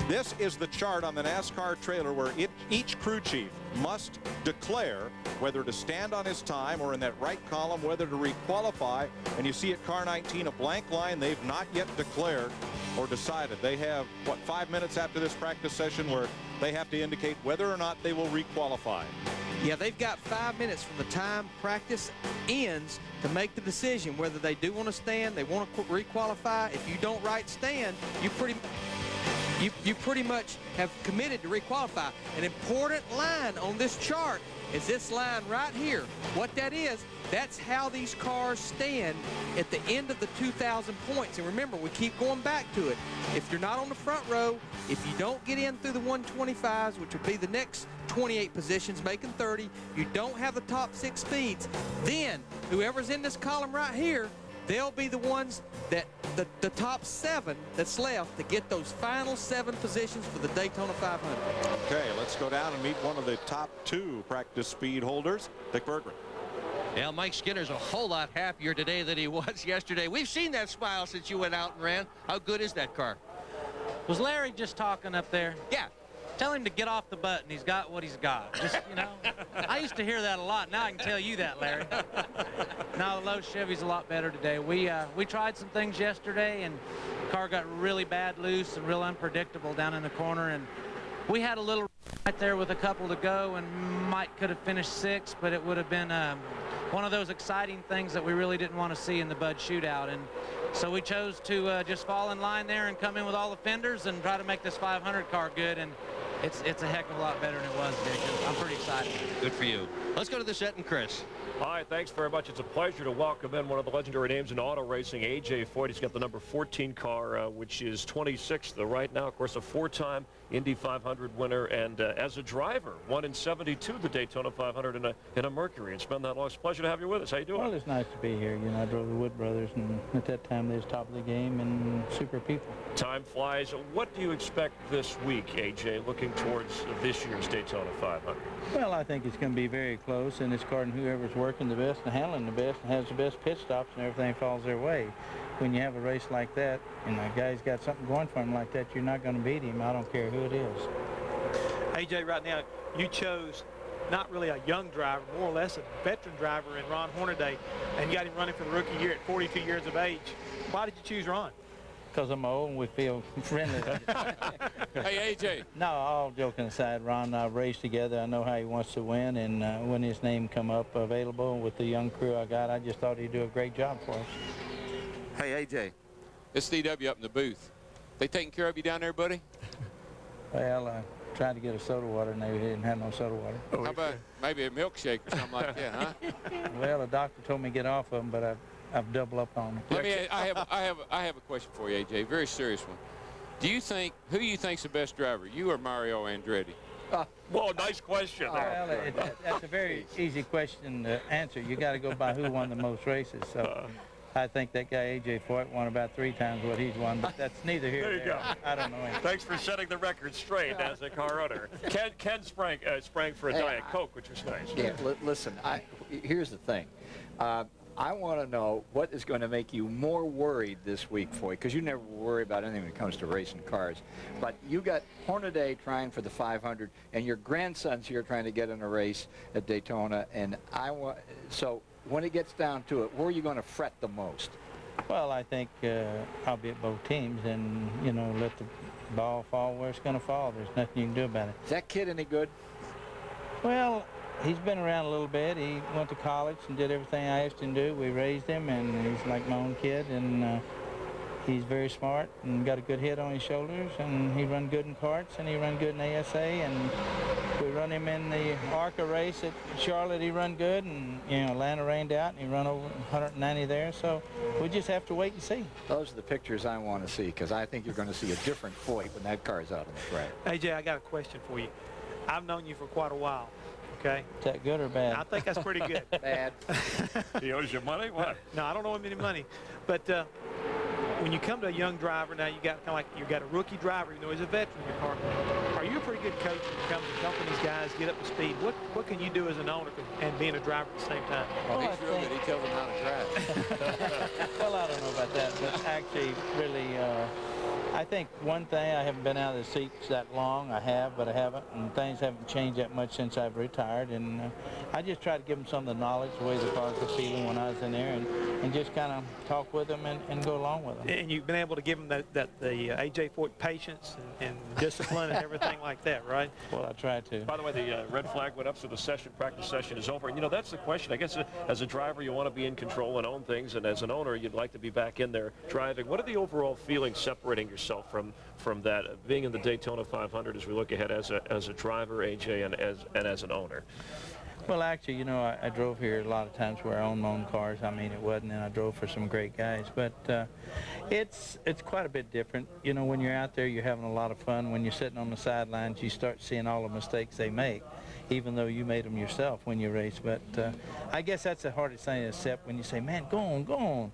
This is the chart on the NASCAR trailer where each crew chief must declare whether to stand on his time or in that right column whether to requalify. And you see at car 19 a blank line. They've not yet declared or decided. They have, what, 5 minutes after this practice session where they have to indicate whether or not they will requalify. Yeah, they've got 5 minutes from the time practice ends to make the decision whether they do want to stand, they want to requalify. If you don't write stand, you pretty much have committed to requalify. An important line on this chart is this line right here. What that is, that's how these cars stand at the end of the 2,000 points. And remember, we keep going back to it. If you're not on the front row, if you don't get in through the 125s, which would be the next 28 positions, making 30, you don't have the top 6 speeds, then whoever's in this column right here, they'll be the ones that the top 7 that's left to get those final 7 positions for the Daytona 500. Okay, let's go down and meet one of the top 2 practice speed holders, Dick Berggren. Yeah, Mike Skinner's a whole lot happier today than he was yesterday. We've seen that smile since you went out and ran. How good is that car? Was Larry just talking up there? Yeah. Tell him to get off the button. He's got what he's got. Just, you know, I used to hear that a lot. Now I can tell you that, Larry. Now the low Chevy's a lot better today. We tried some things yesterday, and the car got really bad loose and real unpredictable down in the corner, and we had a little right there with a couple to go, and Mike could have finished 6th, but it would have been one of those exciting things that we really didn't want to see in the Bud shootout. And so we chose to just fall in line there and come in with all the fenders and try to make this 500 car good. And it's a heck of a lot better than it was, Dick. I'm pretty excited. Good for you. Let's go to the set and Chris. Hi, thanks very much. It's a pleasure to welcome in one of the legendary names in auto racing, A.J. Foyt. He's got the number 14 car, which is 26th right now. Of course, a 4-time Indy 500 winner, and as a driver, won in '72 the Daytona 500 in a Mercury. It's been that long. It's a pleasure to have you with us. How you doing? Well, it's nice to be here. You know, I drove the Wood Brothers, and at that time they was top of the game and super people. Time flies. What do you expect this week, A.J., looking towards this year's Daytona 500? Well, I think it's going to be very close, and it's according to whoever's working the best and handling the best and has the best pit stops, and everything falls their way. When you have a race like that and a guy's got something going for him like that, you're not going to beat him. I don't care who it is. AJ, right now you chose not really a young driver, more or less a veteran driver in Ron Hornaday, and you got him running for the rookie year at 42 years of age. Why did you choose Ron? Because I'm old and we feel friendly. Hey, AJ. No, all joking aside, Ron and I raced together. I know how he wants to win, and when his name come up available with the young crew I got, I just thought he'd do a great job for us. Hey, AJ. It's DW up in the booth. They taking care of you down there, buddy? Well, I tried to get a soda water, and they didn't have no soda water. How about maybe a milkshake or something like that, huh? Well, the doctor told me to get off of them, but I've doubled up on them. I have a question for you, AJ. Very serious one. Do you think who do you think's the best driver, you or Mario Andretti? Well, nice question. Well, that's a very easy question to answer. You got to go by who won the most races. So I think that guy A.J. Foyt won about 3 times what he's won, but that's neither here nor there. I don't know anything. Thanks for setting the record straight as a car owner. Ken sprang for a Diet Coke, which was nice. Yeah, listen, here's the thing. I want to know what is going to make you more worried this week, Foy, because you never worry about anything when it comes to racing cars. But you got Hornaday trying for the 500, and your grandson's here trying to get in a race at Daytona. And so when it gets down to it, where are you going to fret the most? Well, I think I'll be at both teams and, you know, let the ball fall where it's going to fall. There's nothing you can do about it. Is that kid any good? Well, he's been around a little bit. He went to college and did everything I asked him to do. We raised him, and he's like my own kid, and he's very smart and got a good head on his shoulders, and he run good in karts, and he run good in ASA, and we run him in the ARCA race at Charlotte. He run good, and, you know, Atlanta rained out, and he run over 190 there, so we just have to wait and see. Those are the pictures I want to see, because I think you're going to see a different Foy when that car's out on the track. AJ, I got a question for you. I've known you for quite a while, okay? Is that good or bad? I think that's pretty good. Bad. He owes you money? What? No, I don't owe him any money. But when you come to a young driver, now you got kind of like you got a rookie driver, you know, he's a veteran in your car. Are you a pretty good coach when it comes to helping these guys get up to speed? What can you do as an owner and being a driver at the same time? Well, he's real good. He tells them how to drive. Well, I don't know about that, but actually, really, I think one thing, I haven't been out of the seats that long. I have, but I haven't, and things haven't changed that much since I've retired. And I just try to give them some of the knowledge, the way the cars were feeling when I was in there, and just kind of talk with them and go along with them. And you've been able to give them the AJ Foyt patience and discipline and everything like that, right? Well, I try to. By the way, the red flag went up, so the practice session is over. And, you know, that's the question. I guess as a driver, you want to be in control and own things, and as an owner, you'd like to be back in there driving. What are the overall feelings separating yourself from that, being in the Daytona 500 as we look ahead as a driver, AJ, and as an owner? Well, actually, you know, I drove here a lot of times where I owned my own cars. I mean, it wasn't, and I drove for some great guys. But it's quite a bit different. You know, when you're out there, you're having a lot of fun. When you're sitting on the sidelines, you start seeing all the mistakes they make, even though you made them yourself when you race. But I guess that's the hardest thing to accept when you say, man, go on,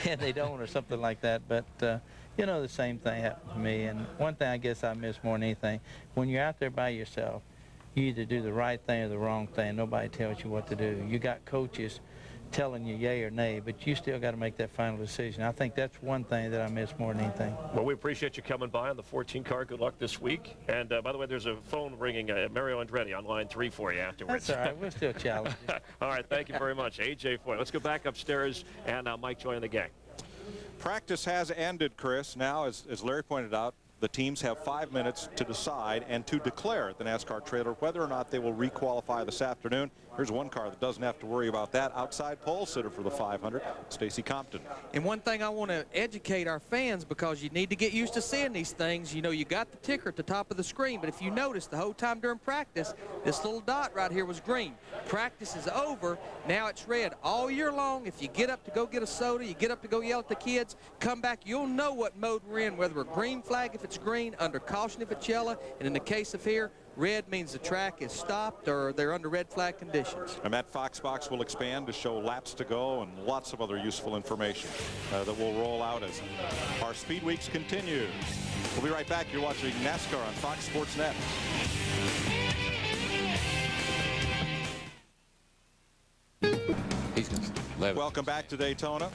and they don't, or something like that. But you know, the same thing happened to me. And one thing I guess I miss more than anything, when you're out there by yourself, you either do the right thing or the wrong thing. Nobody tells you what to do. You got coaches telling you yay or nay, but you still got to make that final decision. I think that's one thing that I miss more than anything. Well, we appreciate you coming by on the 14 car. Good luck this week. And by the way, there's a phone ringing, Mario Andretti on line 3 for you afterwards. That's all right. We'll still challenge you. All right. Thank you very much, AJ Foy. Let's go back upstairs and Mike join the gang. Practice has ended, Chris. Now, as Larry pointed out, the teams have 5 minutes to decide and to declare at the NASCAR trailer whether or not they will requalify this afternoon. Here's one car that doesn't have to worry about that. Outside pole sitter for the 500, Stacy Compton. And one thing I want to educate our fans, because you need to get used to seeing these things. You know, you got the ticker at the top of the screen, but if you notice the whole time during practice, this little dot right here was green. Practice is over. Now it's red all year long. If you get up to go get a soda, you get up to go yell at the kids, come back, you'll know what mode we're in, whether we're green flag if it's green, under caution if it's yellow, and in the case of here, red means the track is stopped or they're under red flag conditions. And that Fox box will expand to show laps to go and lots of other useful information that will roll out as our Speed Weeks continue. We'll be right back. You're watching NASCAR on Fox Sports Net. Welcome back to Daytona,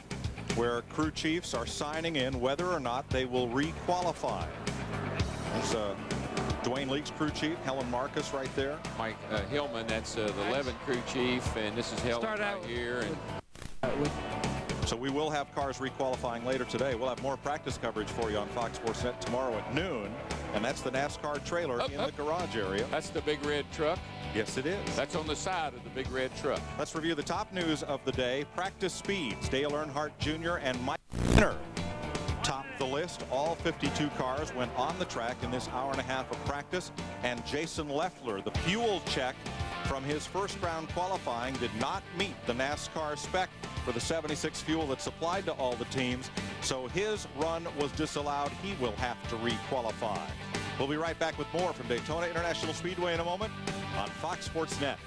where crew chiefs are signing in whether or not they will requalify. There's Dwayne Leake's crew chief, Helen Marcus right there. Mike Hillman, that's the 11 crew chief, and this is Helen right here. And so we will have cars requalifying later today. We'll have more practice coverage for you on Fox Sports Net tomorrow at noon, and that's the NASCAR trailer in the garage area. That's the big red truck. Yes, it is. That's on the side of the big red truck. Let's review the top news of the day. Practice speeds. Dale Earnhardt Jr. and Mike Winner topped the list. All 52 cars went on the track in this hour and a half of practice. And Jason Leffler, the fuel check from his first round qualifying, did not meet the NASCAR spec for the 76 fuel that's supplied to all the teams. So his run was disallowed. He will have to requalify. We'll be right back with more from Daytona International Speedway in a moment on Fox Sports Net.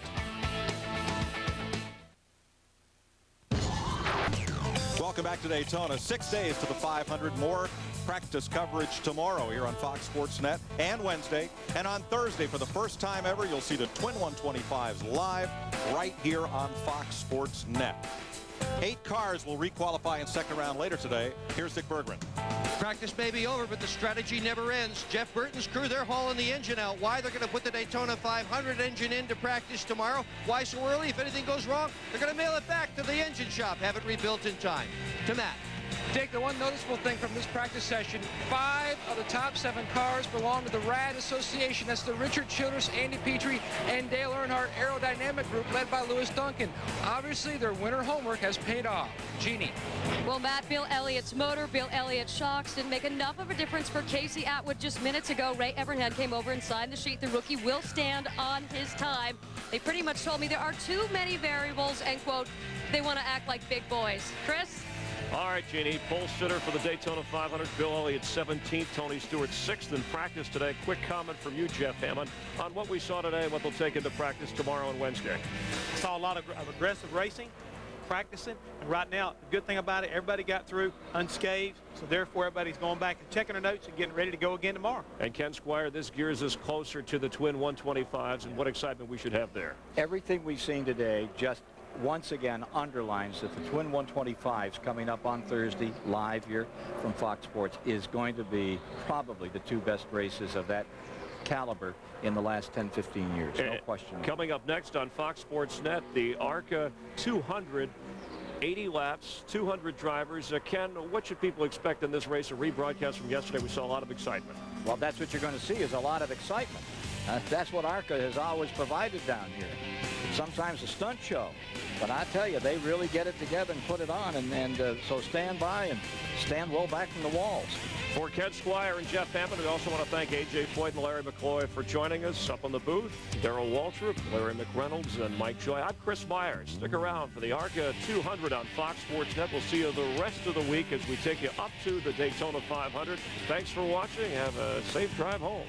Welcome back to Daytona. 6 days to the 500. More practice coverage tomorrow here on Fox Sports Net and Wednesday. And on Thursday, for the first time ever, you'll see the Twin 125s live right here on Fox Sports Net. 8 cars will requalify in second round later today. Here's Dick Bergman. Practice may be over, but the strategy never ends. Jeff Burton's crew, they're hauling the engine out. Why? They're going to put the Daytona 500 engine into practice tomorrow. Why so early? If anything goes wrong, they're going to mail it back to the engine shop, have it rebuilt in time. To Matt. Dick, the one noticeable thing from this practice session, 5 of the top 7 cars belong to the RAD Association. That's the Richard Childress, Andy Petrie, and Dale Earnhardt aerodynamic group led by Lewis Duncan. Obviously, their winter homework has paid off. Jeannie. Well, Matt, Bill Elliott's motor, Bill Elliott's shocks didn't make enough of a difference for Casey Atwood just minutes ago. Ray Evernhead came over and signed the sheet. The rookie will stand on his time. They pretty much told me there are too many variables and, quote, they want to act like big boys. Chris? All right, Jeannie, pole sitter for the Daytona 500, Bill Elliott 17th, Tony Stewart 6th in practice today. Quick comment from you, Jeff Hammond, on what we saw today and what they'll take into practice tomorrow and Wednesday. Saw a lot of aggressive racing, practicing, and right now, the good thing about it, everybody got through unscathed, so therefore everybody's going back and checking their notes and getting ready to go again tomorrow. And Ken Squire, this gears us closer to the twin 125s and what excitement we should have there. Everything we've seen today just once again underlines that the twin 125s coming up on Thursday live here from Fox Sports is going to be probably the 2 best races of that caliber in the last 10-15 years. No question. Coming up next on Fox Sports Net, the ARCA 200, 80 laps, 200 drivers. Ken, what should people expect in this race? A rebroadcast from yesterday, we saw a lot of excitement. Well, that's what you're going to see is a lot of excitement. That's what ARCA has always provided down here. Sometimes a stunt show, but I tell you, they really get it together and put it on, and so stand by and stand well back from the walls. For Ken Squire and Jeff Hammond, we also want to thank A.J. Floyd and Larry McCloy for joining us up on the booth. Darrell Waltrip, Larry McReynolds, and Mike Joy. I'm Chris Myers. Stick around for the ARCA 200 on Fox Sports Net. We'll see you the rest of the week as we take you up to the Daytona 500. Thanks for watching. Have a safe drive home.